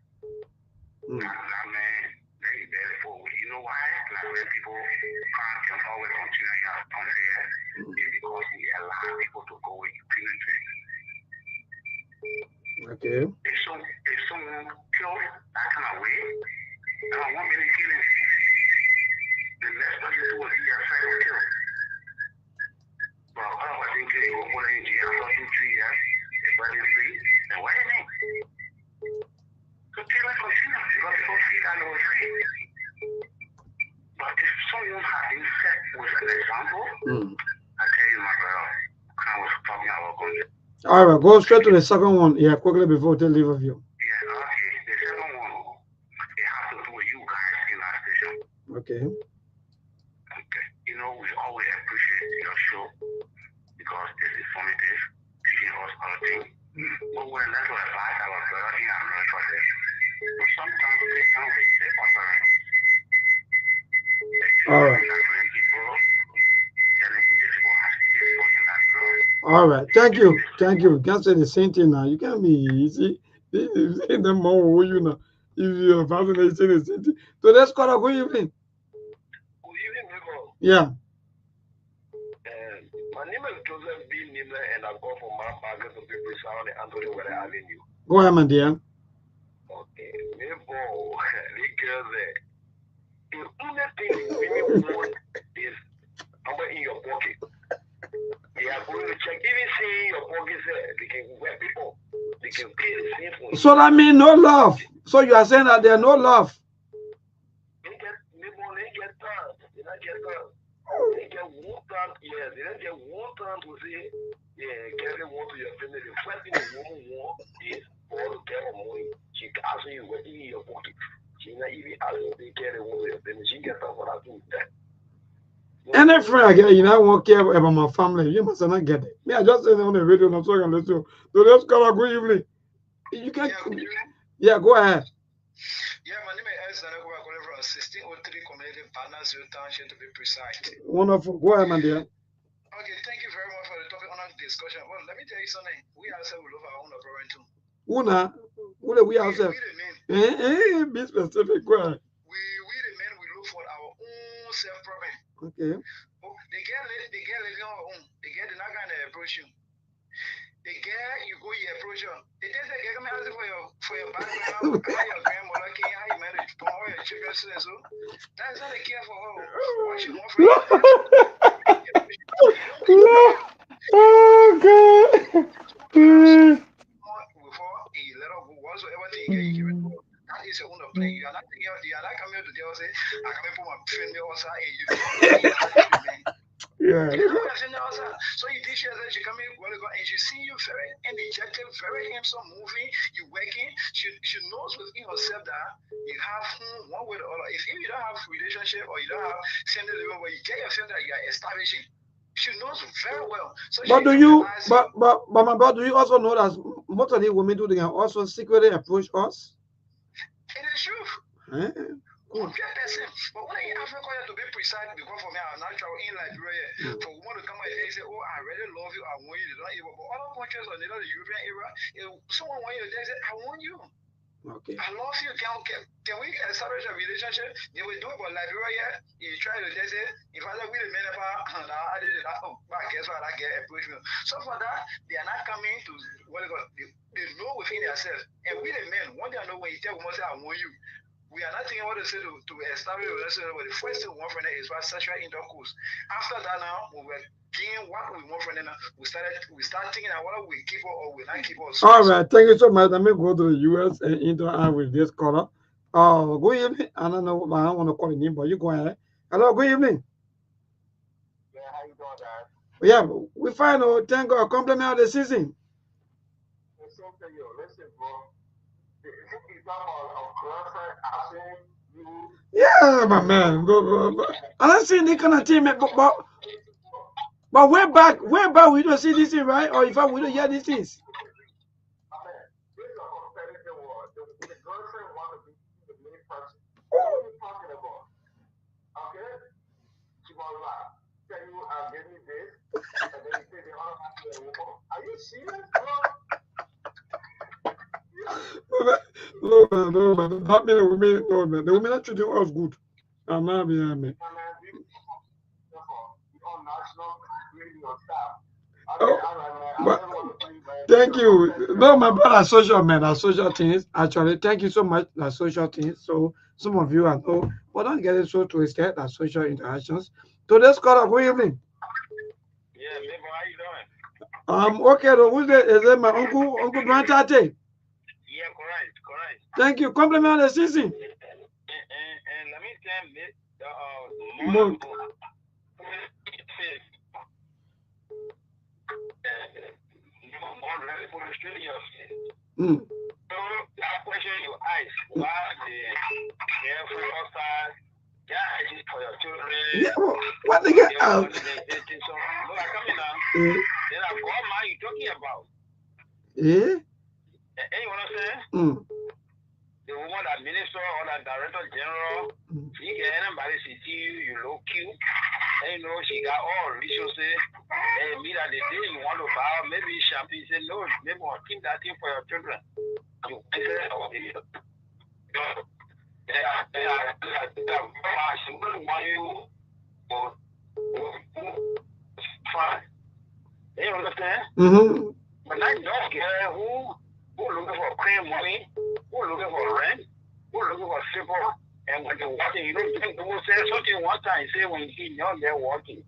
Speaker 9: Like, man, they for you know why? Like when people can always continue here, it's because we allow people to go with impunity.
Speaker 5: Okay.
Speaker 9: If someone kills that kind of way, I don't want me to kill him. The next person who was here said was killed. But I think you go put in jail for 2-3 years, the brother free, then what is it? So killing continue because people feel that they were free. But if someone had been set with an example, I tell you, my brother, I was talking about concept.
Speaker 5: All right, go straight to the second one. Yeah, quickly before they leave of you.
Speaker 9: Yeah, okay. The second one, it has to do with you guys in that station.
Speaker 5: Okay.
Speaker 9: Okay. You know, we always appreciate your show because it's informative, teaching us other things. But we're not to advise our brother in America there. But sometimes they come with the offering.
Speaker 5: All right. All right. Thank you. You can't say the same thing now. You can't be easy. You say them more, you know. If you're fascinated, say the same thing. So let's call a good evening.
Speaker 9: Good evening, Michael.
Speaker 5: Yeah.
Speaker 9: My name is Joseph B. Nimler, and I go from Mount Margaret to people around the Anthony Weather Avenue.
Speaker 5: Go ahead, my dear.
Speaker 9: Okay. Maybe, the girls there. The only thing women want is power in your pocket. They are going to check. Even see your pockets there, they can wear people. They can pay the same for you.
Speaker 5: So that means no love. So you are saying that there's no love.
Speaker 9: They get time. They don't get time. They get one time, yeah. They don't get one time to say, yeah, carry one to your family. The first thing the woman wants is for to get her money. She asking you what's in your pocket. She not even asking to carry one to your family. She gets time for that too.
Speaker 5: Any friend I get, you know, I won't care about my family. You must not get it. Me, I just said on the radio, and I'm sorry, listen. So let's call a good evening. You can, yeah, go ahead.
Speaker 9: Yeah, my name is Elson. I'm calling from 1603 Community Partners Township to be precise.
Speaker 5: Wonderful. Go ahead, my dear.
Speaker 9: Okay, thank you very much for the topic on our discussion. Well, let me tell you something. We ourselves will love our own problem too.
Speaker 5: We ourselves.
Speaker 9: We the men.
Speaker 5: Be specific. Go ahead.
Speaker 9: We the men, we look for our own self problem.
Speaker 5: Okay.
Speaker 9: Oh, they get living on our own. They get not gonna approach you. The girl, you go, you approach her. They just say, "Come asking for your background, how your grandmother came, how you married, for all your children, so that's not the care for her. What she want from you."
Speaker 5: Oh God.
Speaker 9: Before you let her go, whatsoever thing you give it to her. That is your own plan. You are not coming here to tell us, I can put my friend outside and you
Speaker 5: Yeah.
Speaker 9: So you teach her that she come in, and she see you very energetic, very handsome, moving, you working. She knows within herself that you have one way or other. If you don't have relationship or you don't have same level where you get yourself that you are establishing, she knows very well. So
Speaker 5: But do you, but my brother, do you also know that most of the women do, they can also secretly approach us?
Speaker 9: It is true. 100%. But when I Africa to be precise, because for me, I'm not traveling in Liberia. For women to come and say, "Oh, I really love you, I want you," they're not able. But other countries or the European era, someone want you, they say, "I want you."
Speaker 5: Okay.
Speaker 9: I love you. Can we establish a relationship? They will do it, but Liberia, you try to just say, if I say we the men about, I did it. Oh, but guess what? I get approachment. So for that, they are not coming to what they know within themselves. And we the men, one thing I know when you tell women, say, "I want you." We are not thinking what to say to establish a relationship, but the first thing we want from them is what sexual intercourse. After that, now we were being what we want from them. We start thinking that whether we keep her or we not keep her.
Speaker 5: All right, thank you so much. Let me go to the US and interact with this caller. Good evening. I don't know, I don't want to call your name, but you go ahead. Hello, good evening.
Speaker 9: Yeah, how you doing, guys?
Speaker 5: Yeah, we find out. Thank God. Compliment of the season.
Speaker 9: Listen to you. Listen, bro.
Speaker 5: Yeah, my man. I don't see any kind of team, but way back, we don't see this thing, right? Or if we don't hear these things.
Speaker 9: Are you serious,
Speaker 5: No, man. Not me, the women, no, man. The women are treating us good. I'm not being me. Thank you. No, my brother, social men are social things. Actually, thank you so much. That's social things. So some of you are know, but don't get it so twisted. That's social interactions. Today's caller, good evening.
Speaker 9: Yeah, Lib, how you doing?
Speaker 5: Okay. Who's there? Is it my uncle Brian Tate?
Speaker 9: Yeah, correct.
Speaker 5: Thank you. Compliment the season.
Speaker 9: And let me tell you, that question you ask, why the careful outside, for your children.
Speaker 5: Yeah, what they get out?
Speaker 9: No, I come in now. Then I what man you talking about?
Speaker 5: Yeah.
Speaker 9: And you understand? The woman that minister or that director general, you get anybody see you, you look cute. And you know she got all resources. And me that the day you want to buy, maybe shopping, say no, maybe I'll keep that thing for your children. You say, oh, fine. You understand? But that dog girl who looking for cream money, who looking for rent, who looking for simple, and when they're walking, you don't think they will say something one time, say when you see young, they're walking,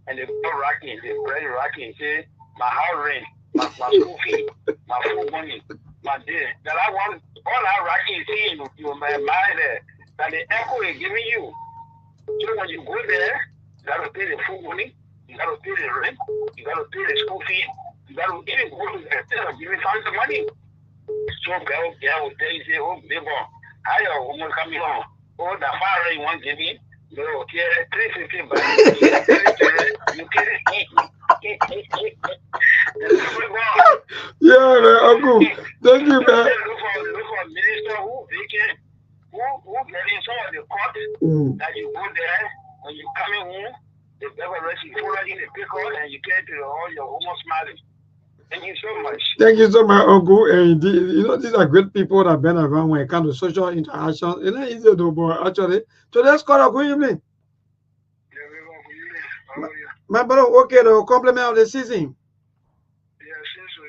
Speaker 9: and they're rocking, they're very rocking, say, my house rent, my school fee, my food money, my day. That I want, all that rocking, see you my mind there, that the echo is giving you. So when you go there, you got to pay the food money, you got to pay the rent, you got to pay the school fee, you got to even go to the giving tons of money. So girl will tell you, say, oh, big one, how your woman coming home? Oh, the fire you want to give me? No, okay, 350 but you
Speaker 5: yeah, man, uncle. Thank you, man.
Speaker 9: Look for minister who getting some of the court that you go there when you coming home. The beverage you put it in the pickle and you get it all, you're almost smiling. Thank you so much.
Speaker 5: Thank you so much, Uncle. And you know, these are great people that have been around when it comes to social interaction. It's not easy to do, but actually. So let's call a good evening.
Speaker 9: Yeah, we go for you.
Speaker 5: My brother, okay, the compliment of the season.
Speaker 9: Yeah, since you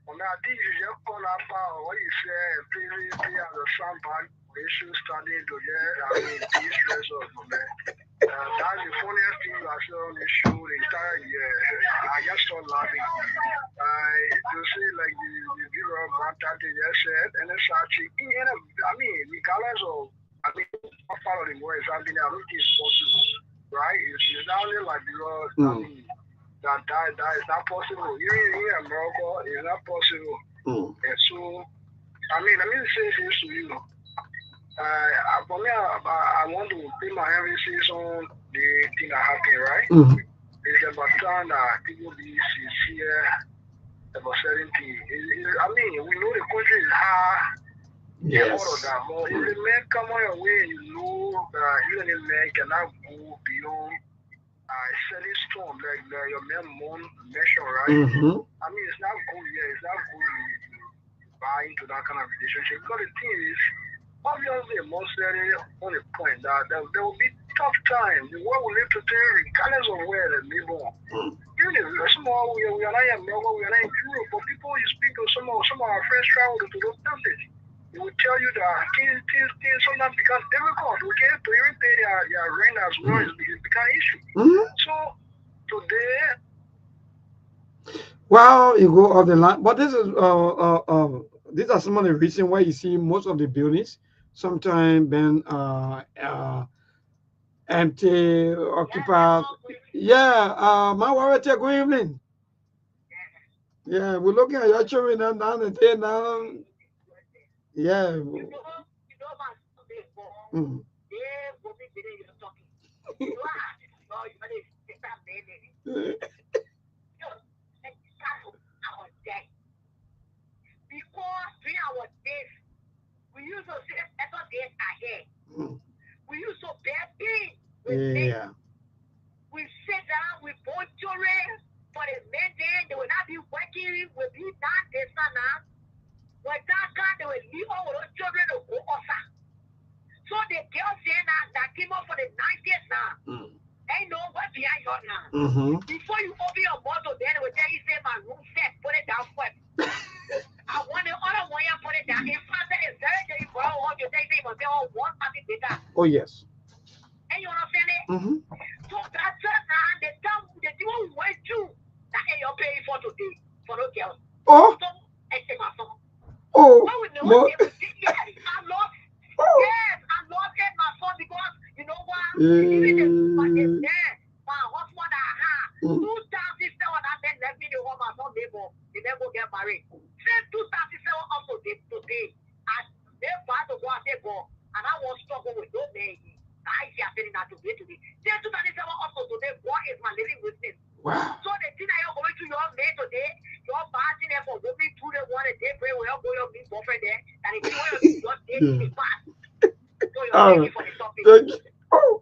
Speaker 9: well, I think you just call up what you say previously as a sample, we should study to get, I mean, these stress of man. That's the funniest thing I saw on the show the entire year. I just started laughing. To see like the viewer of what that they just said, and it's actually, I mean, regardless of, I mean, not following words, I mean, I don't think it's possible, right? It's not only like because, I mean, that is not possible. Even in America, it's not possible. And so, I mean, let me say this to you. For me, I want to put my emphasis on the thing that happened, right? It's about time that people be sincere about certain things. I mean, we know the country is hard.
Speaker 5: Yes.
Speaker 9: All of that, but if the man come on your way, you know, even a man cannot go beyond selling storm like your man Moon mentioned, right? I mean, it's not good. Yeah, it's not good to buy into that kind of relationship because the thing is, obviously, emotionally on the point that there will be tough times. The world will live to tell regardless of where they live on. Even if small, we are not in America, we are not in Europe, but people you speak to, some of our friends travel to those countries. They will tell you that things sometimes become difficult. We can't even pay their rent as well. It becomes an issue. So today.
Speaker 5: Well, you go off the line, but this is these are some of the reasons why you see most of the buildings sometimes been empty, occupied. Yeah, my wife, good evening. Yeah, we're looking at your children down the day now. Yeah.
Speaker 10: Because 3 hours days, we used to say better days ahead. We used to bear pain with things. We sit down with both children for the men then they will not be working, will be done this and that. When that time they will leave all those children to go outside. So the girls then that came up for the 9 days now. Ain't no what behind your now. Before you open your bottle, then they will tell you say my room set, put it down first. I want the other one you put it down. In fact, it's very very for all you say they must be all one party data.
Speaker 5: Oh yes.
Speaker 10: And you understand it? So that's the time the people went to that you're paying for today for those girls.
Speaker 5: Oh. Oh.
Speaker 10: Yes, I lost. Yes, I lost it my son because you know what? Even my husband I had 2007 I then left me the home my son neighbor. They never get married. Since 2007 up to today, I never had to go and say go, and I was struggling with no man. I see I said that today. Since 2007 up to today, God is my living witness.
Speaker 5: Wow.
Speaker 10: So the thing that you're going to your man today, you're passing there for going through the one a day, pray will help your big boyfriend there, and if you want to be your day, it's fast. So you're ready for the topic.
Speaker 5: Oh,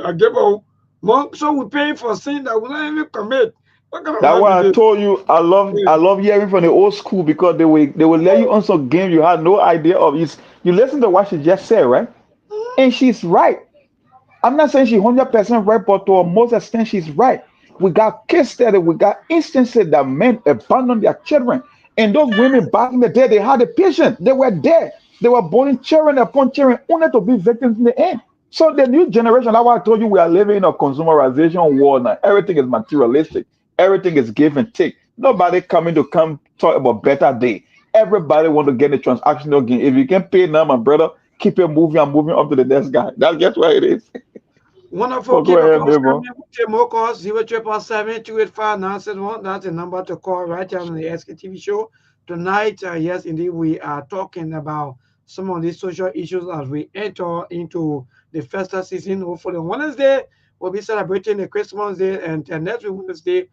Speaker 5: I give out. So we pay for sin that we don't even commit.
Speaker 6: That's why I told you I love hearing from the old school because they will let you on some game you had no idea of. You listen to what she just said, right? And she's right. I'm not saying she's 100% right, but to a most extent she's right. We got case study, we got instances that men abandon their children. And those women back in the day, they had a patient. They were there. They were born children upon children, only to be victims in the end. So the new generation, that's why I told you we are living in a consumerization world now. Everything is materialistic. Everything is give and take. Nobody coming to come talk about better day. Everybody want to get a transactional gain. If you can pay now, my brother, keep it moving and moving up to the next guy. That's just what it is.
Speaker 5: Wonderful. Keep more calls 077-285-971. That's the number to call right here on the SKTV show. Tonight, yes, indeed, we are talking about some of these social issues as we enter into the festive season. Hopefully, on Wednesday, we'll be celebrating the Christmas Day, and next week, Wednesday,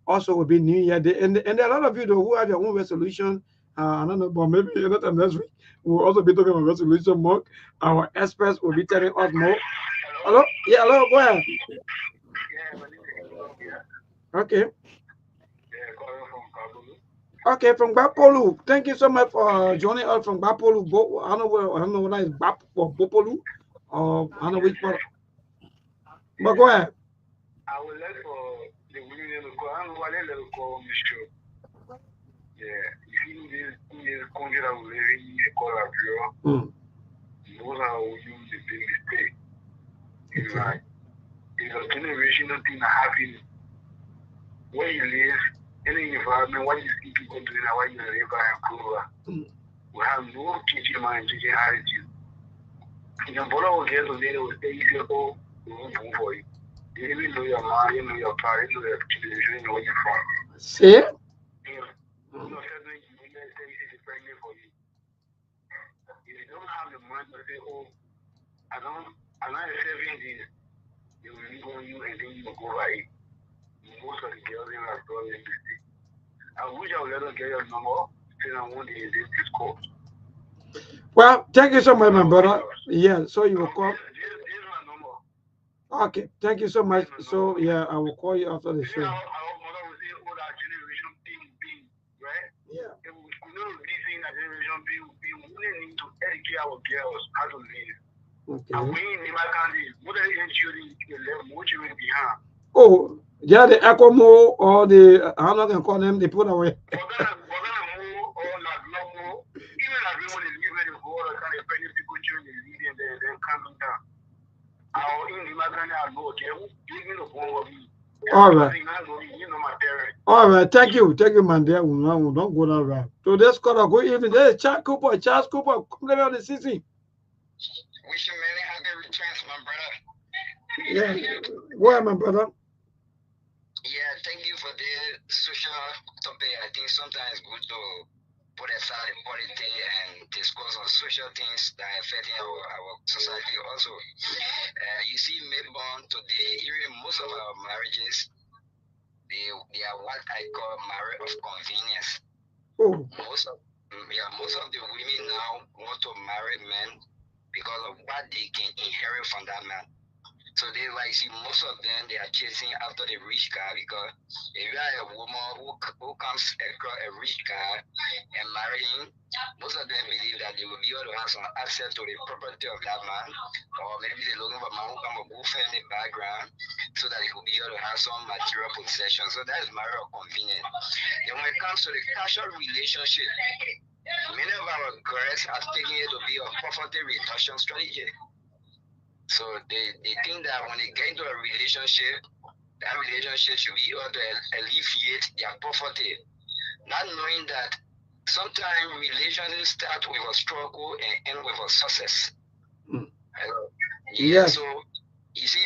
Speaker 5: also will be New Year Day. And there are a lot of you though, who have their own resolution. I don't know, but maybe next week, we'll also be talking about resolution more. Our experts will be telling us more. Hello? Yeah, hello, go ahead.
Speaker 9: Yeah, my name is
Speaker 5: Okay.
Speaker 9: Yeah, calling from Kabul.
Speaker 5: Okay, from Bapolu. Thank you so much for joining us from Bapolu. I don't know whether it's Bap or Bopolu or I don't know which part. But go ahead.
Speaker 9: I would like for the women to call. I don't know why they let call me show. Yeah, if you need this country that will live in the call of you, those are who use the big mistake. It's like, it's a generational thing that happens where you live, any environment, what you see people doing, and what you live by and grow up. We have no teaching mind, teaching attitude. Your brother will get to there, will say, if you go, we won't do for you. You even know your mom, you know your parents, you know your children, you know where you're from.
Speaker 5: See?
Speaker 9: You know, certainly you will say this is pregnant for you. If you don't have the mind to say, oh, I'm not accepting this, they will leave on you and then you will go by it. Most of the girls in our brother in this thing. I wish I would let them get your number, say I want the Discord.
Speaker 5: Well, thank you so much, my brother. Yeah, so you will call.
Speaker 9: This is my number.
Speaker 5: Okay, thank you so much. So yeah, I will call you after the show.
Speaker 9: Our mother will say, oh, that generation being, right?
Speaker 5: Yeah.
Speaker 9: If we know this thing, that generation being, we need to educate our girls how to live.
Speaker 5: Okay.
Speaker 9: And we in my country, what are the children what you will behind?
Speaker 5: Oh, yeah, the Ecomo or the how not can call them, they put away.
Speaker 9: We're gonna move or not move. Even like when they live in the world, kind of many people children leaving there, then coming down. Our in my country, I go, okay, give me the phone of me.
Speaker 5: All right.
Speaker 9: You know my parents.
Speaker 5: All right, thank you, man. There, we don't go that route. So this call a good evening. There's Charles Cooper, come on the CC.
Speaker 9: Wish you many happy returns, my brother.
Speaker 5: Yeah, go ahead, my brother.
Speaker 9: Yeah, thank you for the social topic. I think sometimes it's good to put aside politics and discuss on social things that are affecting our society also. You see, Melbourne today, even most of our marriages, they are what I call marriage of convenience.
Speaker 5: Oh.
Speaker 9: Most of the women now want to marry men because of what they can inherit from that man. So they like see most of them they are chasing after the rich guy because if you are a woman who comes across a rich guy and marry him, most of them believe that they will be able to have some access to the property of that man, or maybe they're looking for a man who come from a good family background so that he will be able to have some material possession. So that is marriage of convenience. Then when it comes to the casual relationship, many of our girls are taking it to be a poverty reduction strategy. So they think that when they get into a relationship, that relationship should be able to alleviate their poverty. Not knowing that sometimes relationships start with a struggle and end with a success.
Speaker 5: Yes.
Speaker 9: So you see,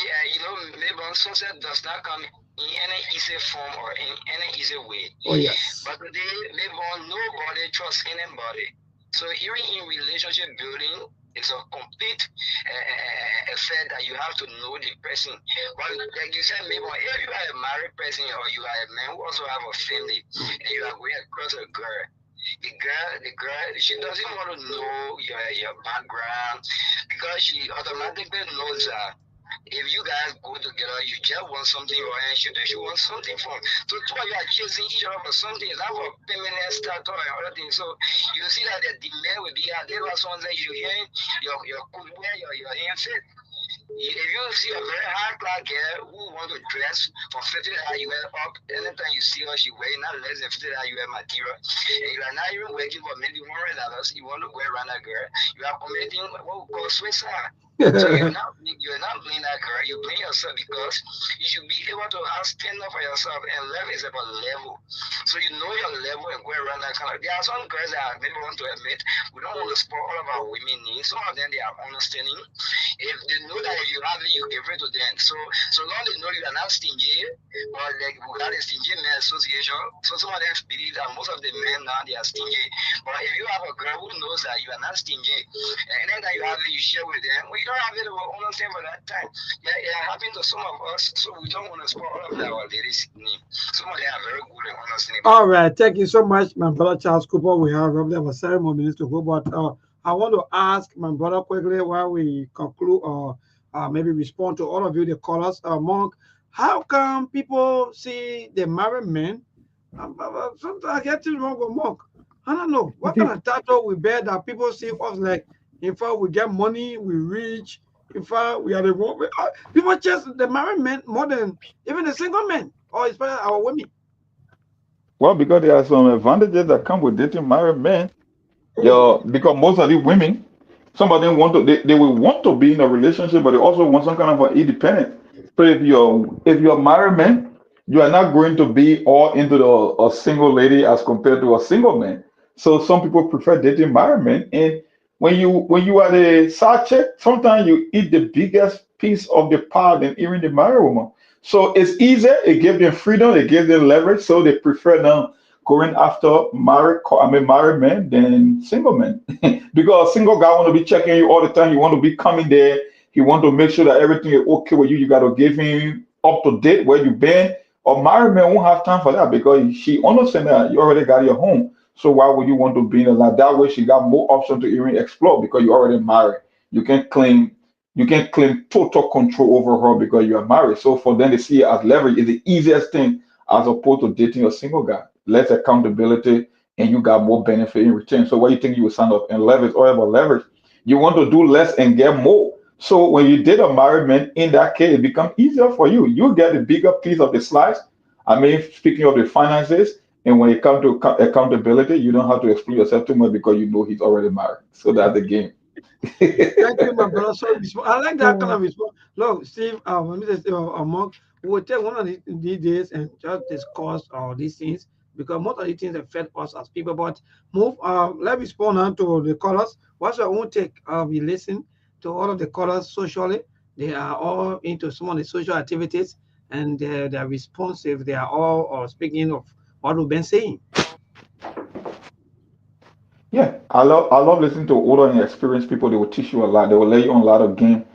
Speaker 9: maybe success does not come in any easy form or in any easy way.
Speaker 5: Oh yes.
Speaker 9: But today, maybe nobody trusts anybody. So even in relationship building, it's a complete affair that you have to know the person. But like you said, maybe if you are a married person or you are a man who also have a family and you are going across a girl, the girl, she doesn't want to know your background because she automatically knows that if you guys go together, you just want something or she wants something from. So two of you are chasing each other for something. It's not for permanent status and other things. So you see that the demand will be out there. Someone that you hear your cookware, your handset. If you see a very high class girl who want to dress for 50 UL up, anytime you see her, she wearing not less than 50 UL material, and you are not even working for maybe $100, you want to go around that girl, you are committing what we call suicide. So you're not playing that girl, you blame yourself because you should be able to stand up for yourself, and level is about level. So you know your level and go around that kind of. There are some girls that maybe want to admit we don't want to support all of our women needs. Some of them they are understanding. If they know that if you have it, you give it to them. So long they know you are not stingy, or like we got a stingy men association. So some of them believe that most of the men now they are stingy. But if you have a girl who knows that you are not stingy, and then that you have it, you share with them. Well, you don't have it, we understand for that time. Yeah, it happened to some of us, so we don't want to spoil all of our ladies' need. Some of them are very good and understanding.
Speaker 5: All right, thank you so much, my brother Charles Cooper. We have roughly about 7 more minutes to go, but I want to ask my brother quickly while we conclude maybe respond to all of you, the callers. Monk, how come people see the married men? Sometimes I get things wrong with Monk. I don't know what kind of title we bear that people see us like. In fact, we get money, we rich. In fact, we are the one. People chase the married men more than even the single men, or especially our women.
Speaker 6: Well, because there are some advantages that come with dating married men.
Speaker 5: Oh,
Speaker 6: Yeah, because most of these women, some of them they will want to be in a relationship, but they also want some kind of an independent. So if you're a married man, you are not going to be all into a single lady as compared to a single man. So some people prefer dating married men. And when you are the side chick, sometimes you eat the biggest piece of the pie than even the married woman. So it's easier, it gives them freedom, it gives them leverage, so they prefer now going after married men than single men. Because a single guy want to be checking you all the time. He want to be coming there. He want to make sure that everything is okay with you. You got to give him up to date where you been. A married man won't have time for that because she understand that you already got your home. So why would you want to be in a lot? That way she got more options to even explore because you already married. You can claim you can claim total control over her because you are married. So for them to see it as leverage is the easiest thing as opposed to dating a single guy. Less accountability and you got more benefit in return. So what do you think you would sign up and leverage or about leverage? You want to do less and get more. So when you date a married man, in that case, it becomes easier for you. You get a bigger piece of the slice. I mean, speaking of the finances, and when it comes to accountability, you don't have to explain yourself too much because you know he's already married. So that's the game.
Speaker 5: thank you, my brother. So I like that kind of response. Look, Steve, let me just Mark, we'll take one of these days and just discuss all these things because most of the things affect us as people. But move, let's respond now to the callers. What's your own take? We listen to all of the callers socially. They are all into some of the social activities and they're responsive. They are all speaking of what we've been saying.
Speaker 6: Yeah, I love listening to older and experienced people. They will teach you a lot. They will lay you on a lot of game.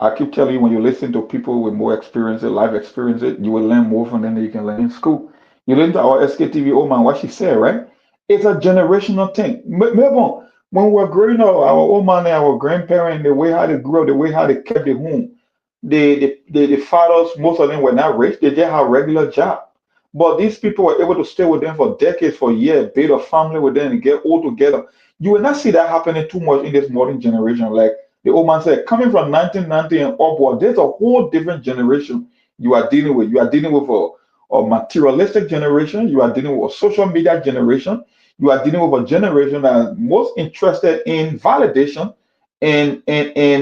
Speaker 6: I keep telling you when you listen to people with more experience, life experience, you will learn more from them than you can learn in school. You listen to our SKTV old man, what she said, right? It's a generational thing. Remember, when we were growing up, our old man and our grandparents, the way how they grew up, the way how they kept the home, the fathers, most of them were not rich. They just had regular job. But these people were able to stay with them for decades, for years, build a family with them, and get all together. You will not see that happening too much in this modern generation. Like the old man said, coming from 1990 and upward, there's a whole different generation you are dealing with. You are dealing with a materialistic generation. You are dealing with a social media generation. You are dealing with a generation that is most interested in validation and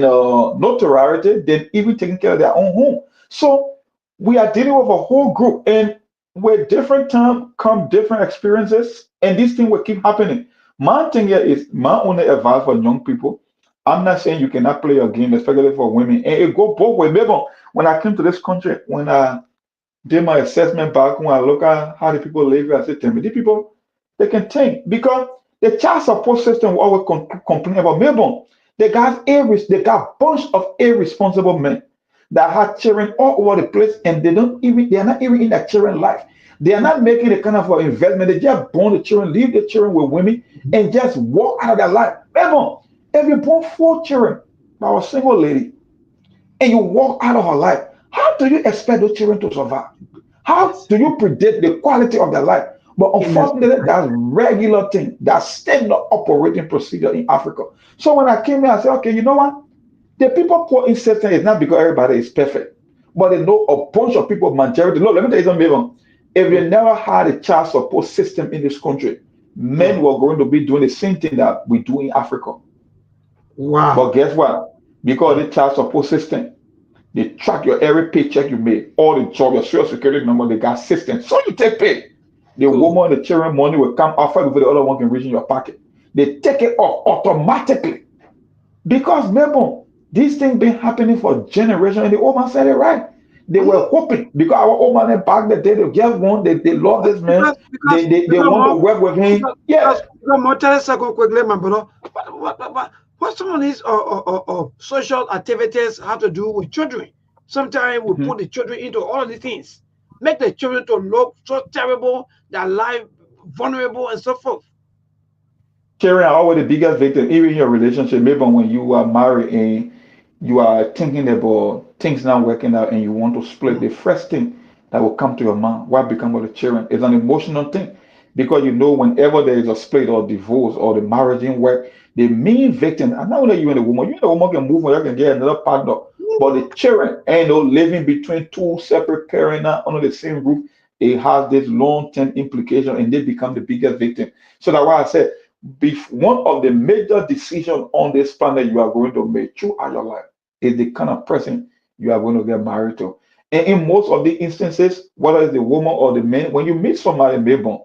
Speaker 6: notoriety than even taking care of their own home. So we are dealing with a whole group, and with different time come different experiences, and this thing will keep happening. My thing here is my only advice for young people. I'm not saying you cannot play a game, especially for women. And it go both ways. Maybe when I came to this country, when I did my assessment back, when I look at how the people live, I said, tell me, the people, they can think. Because the child support system will always complain about maybe they got bunch of irresponsible men that have children all over the place and they are not even in their children life. They are not making the kind of investment. They just born the children, leave the children with women, and just walk out of their life. Maybe if you born 4 children by a single lady and you walk out of her life, how do you expect those children to survive? How
Speaker 5: Yes.
Speaker 6: do you predict the quality of their life? But
Speaker 5: Yes.
Speaker 6: unfortunately, that's regular thing. That's standard operating procedure in Africa. So when I came here, I said, okay, you know what? The people put in certain is not because everybody is perfect, but they know a bunch of people, majority. Look, let me tell you something, Evan. If you never had a child support system in this country, men
Speaker 5: Mm.
Speaker 6: were going to be doing the same thing that we do in Africa. But
Speaker 5: Wow.
Speaker 6: guess what? Because
Speaker 5: Mm.
Speaker 6: the child support system, they track your every paycheck you make, all the job, your social security number, they got system. So you take pay. The
Speaker 5: Cool.
Speaker 6: woman, the children money will come out before the other one can reach in your pocket. They take it off automatically. Because remember, these things been happening for generations, and the old man said it right. They were
Speaker 5: Mhm.
Speaker 6: hoping because our old man back in the day, they just want they love this man.
Speaker 5: Because because
Speaker 6: They
Speaker 5: because
Speaker 6: want to
Speaker 5: more
Speaker 6: work with him.
Speaker 5: because
Speaker 6: Yeah.
Speaker 5: because more tell us go quickly, my brother. What some of these social activities have to do with children? Sometimes we
Speaker 6: Mhm.
Speaker 5: put the children into all of these things, make the children to look so terrible, their life vulnerable and so forth.
Speaker 6: Children are always the biggest victim, even in your relationship. Maybe when you are married and you are thinking about things not working out and you want to split, the first thing that will come to your mind, what become of the children, is an emotional thing. Because you know, whenever there is a split or divorce or the marriage in work, the main victim, and not only you and the woman, you and the woman can move on, you can get another partner. But the children, and living between two separate parents not under the same roof, it has this long-term implication and they become the biggest victim. So that's why I said, one of the major decisions on this planet you are going to make throughout your life is the kind of person you are going to get married to. And in most of the instances, whether it's the woman or the man, when you meet somebody, maybe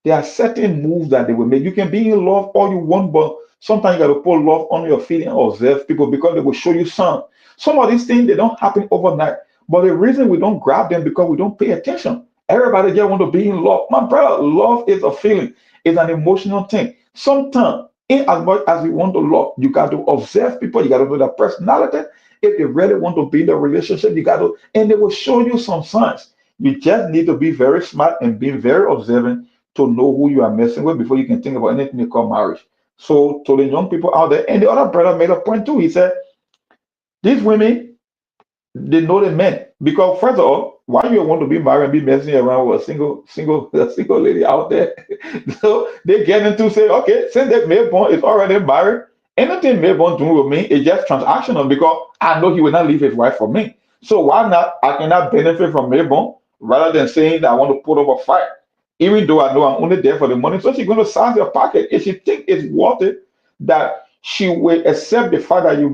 Speaker 6: there are certain moves that they will make. You can be in love all you want, but sometimes you got to put love on your feet and observe people because they will show you some. Some of these things, they don't happen overnight. But the reason we don't grab them because we don't pay attention. Everybody just want to be in love. My brother, love is a feeling. It's an emotional thing. Sometimes, in as much as we want to love, you got to observe people. You got to know their personality. If they really want to be in a relationship, you got to, and they will show you some signs. You just need to be very smart and be very observant to know who you are messing with before you can think about anything called marriage. So to the young people out there, and the other brother made a point too. He said, these women, they know the men. Because first of all, why you want to be married and be messing around with a single lady out there? So they get into say, okay, since that Mayborn is already married, anything Mayborn doing with me is just transactional because I know he will not leave his wife for me. So why not? I cannot benefit from Mayborn rather than saying that I want to put up a fight. Even though I know I'm only there for the money, so she's going to size your pocket. If she think it's worth it, that she will accept the fact that you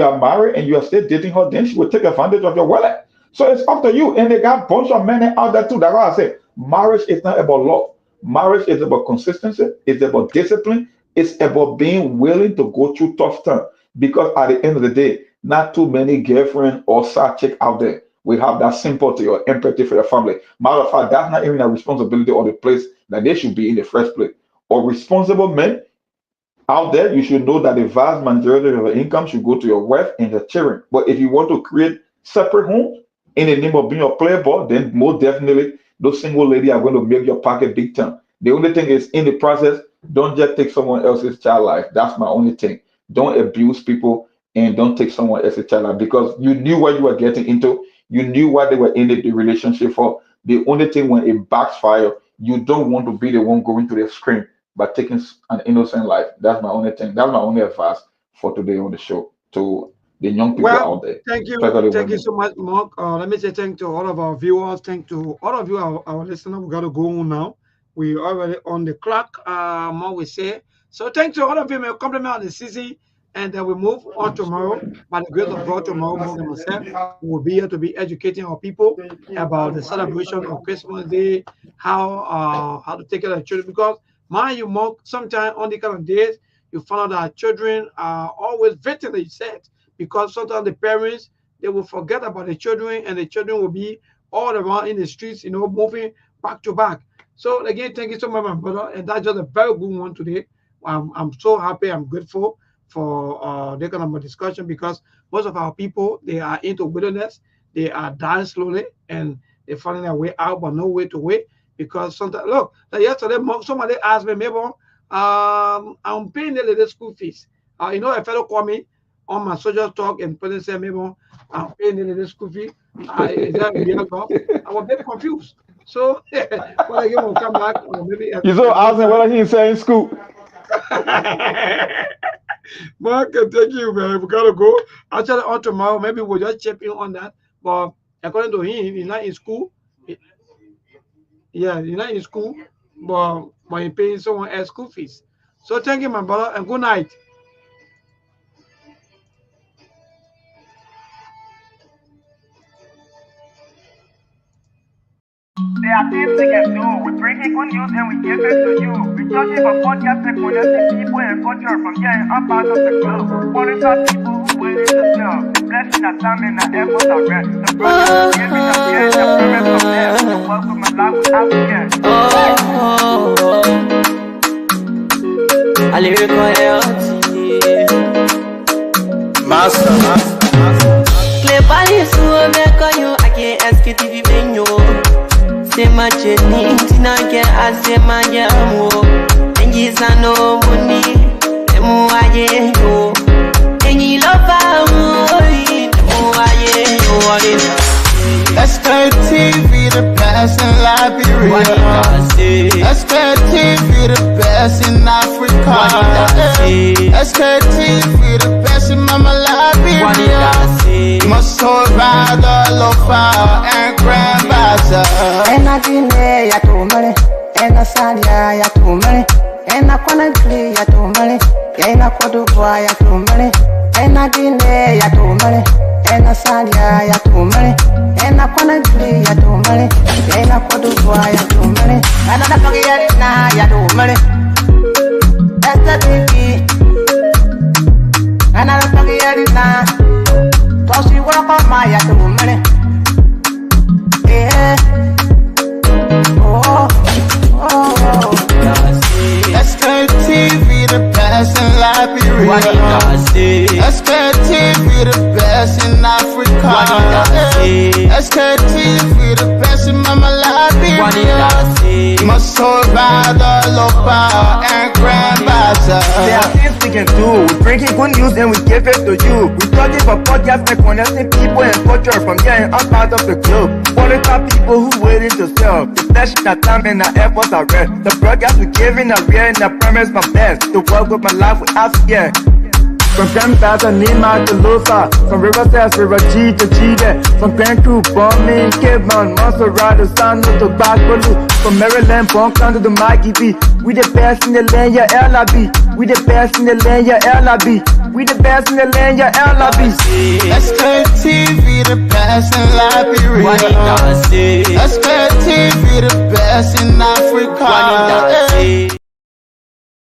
Speaker 6: are married and you are still dating her, then she will take advantage of your wallet. So it's up to you. And they got a bunch of men out there too. That's why I say marriage is not about love. Marriage is about consistency. It's about discipline. It's about being willing to go through tough times. Because at the end of the day, not too many girlfriends or side chick out there will have that sympathy or empathy for their family. Matter of fact, that's not even a responsibility or the place that they should be in the first place. Or responsible men out there, you should know that the vast majority of your income should go to your wife and your children. But if you want to create separate homes in the name of being a playboy, then most definitely those single ladies are going to make your pocket big time. The only thing is, in the process, don't just take someone else's child life. That's my only thing. Don't abuse people and don't take someone else's child life because you knew what you were getting into. You knew what they were in the relationship for. The only thing when it backfires, you don't want to be the one going to the screen by taking an innocent life. That's my only thing. That's my only advice for today on the show to the young people out there.
Speaker 5: Thank you. Thank you so much, Mark. Let me say thank to all of our viewers. Thank to all of you, our listeners. We got to go on now. We already on the clock, more we say. So thanks to all of you. May compliment on the season. And then we move on tomorrow. By the grace of God, tomorrow morning myself, we will be here to be educating our people about the celebration of Christmas Day, how to take care of children. Because mind you, Mark, sometimes on the kind of days, you find out that children are always victims, they said, because sometimes the parents, they will forget about the children and the children will be all around in the streets, moving back to back. So again, thank you so much, my brother. And that's just a very good one today. I'm so happy, I'm grateful for that kind of discussion because most of our people, they are into wilderness. They are dying slowly and they're finding their way out, but no way to wait. Because sometimes, look, like yesterday, somebody asked me, maybe I'm paying the little school fees. A fellow called me on my social talk and person said, maybe I'm paying the little school fee. I was a bit confused. So, when I will come back, or maybe
Speaker 6: you so asking whether he's saying school.
Speaker 5: Mark, thank you, man. We gotta go. Actually, on tomorrow, maybe we'll just chip in on that. But according to him, he's not in school. Yeah, he's not in school, but he's paying someone else school fees. So thank you, my brother, and good night.
Speaker 1: There are things we can do. We bring in good news and we give it to you. We talking about podcast and connecting people and culture from here and up out of the globe. Monitor people who willing to serve. The blessing that time and the efforts are rest. The project is giving us here, the promise of them. The welcome and life we have here.
Speaker 2: I lyrical health.
Speaker 3: Master.
Speaker 2: Play Paris, who make on you. I can't ask it if you been you. Say my journey, Tina can ask my jamo. And you no money, and you love
Speaker 3: best in Africa. Sktv, the best in Mama Liberia. Must survive the lofa and grandmaster.
Speaker 4: And I delay ya to money, and I sadia ya to money, and I wanna play ya to money, and I could do ya to money, and I delay ya to money, and I sadia ya to money, and I wanna play ya to money, and I could do ya to money, and I don't get it now ya to money. That's the thing, and I don't get it now. Cause you work on my ya to money. Yeah.
Speaker 3: Sktv, the best in Liberia. Sktv, the best in Africa. Sktv, the best in Mama Liberia. Must survive the lofa and grandmaster.
Speaker 1: There are things we can do. We bring in good news and we give it to you. We talking for podcasts and connecting people and culture from here and out part of the globe. Qualified people who waiting to sell. The flesh, the time and the efforts are red. The broadcast we giving are real and the promise my best. To work with my life without fear. From Grandfather Nima to Lufa, from Riverside to Raji to Chide, from Grand Crew, Bombing, Kidman, Montserrat, San to Backwalu, from Maryland, Bonkan to the Mikey B. We the best in the land, yeah, LIB. We the best in the land, yeah, LIB. We the best in the land, yeah, LIB.
Speaker 3: Sktv, the best in Liberia. Sktv, the best in Africa.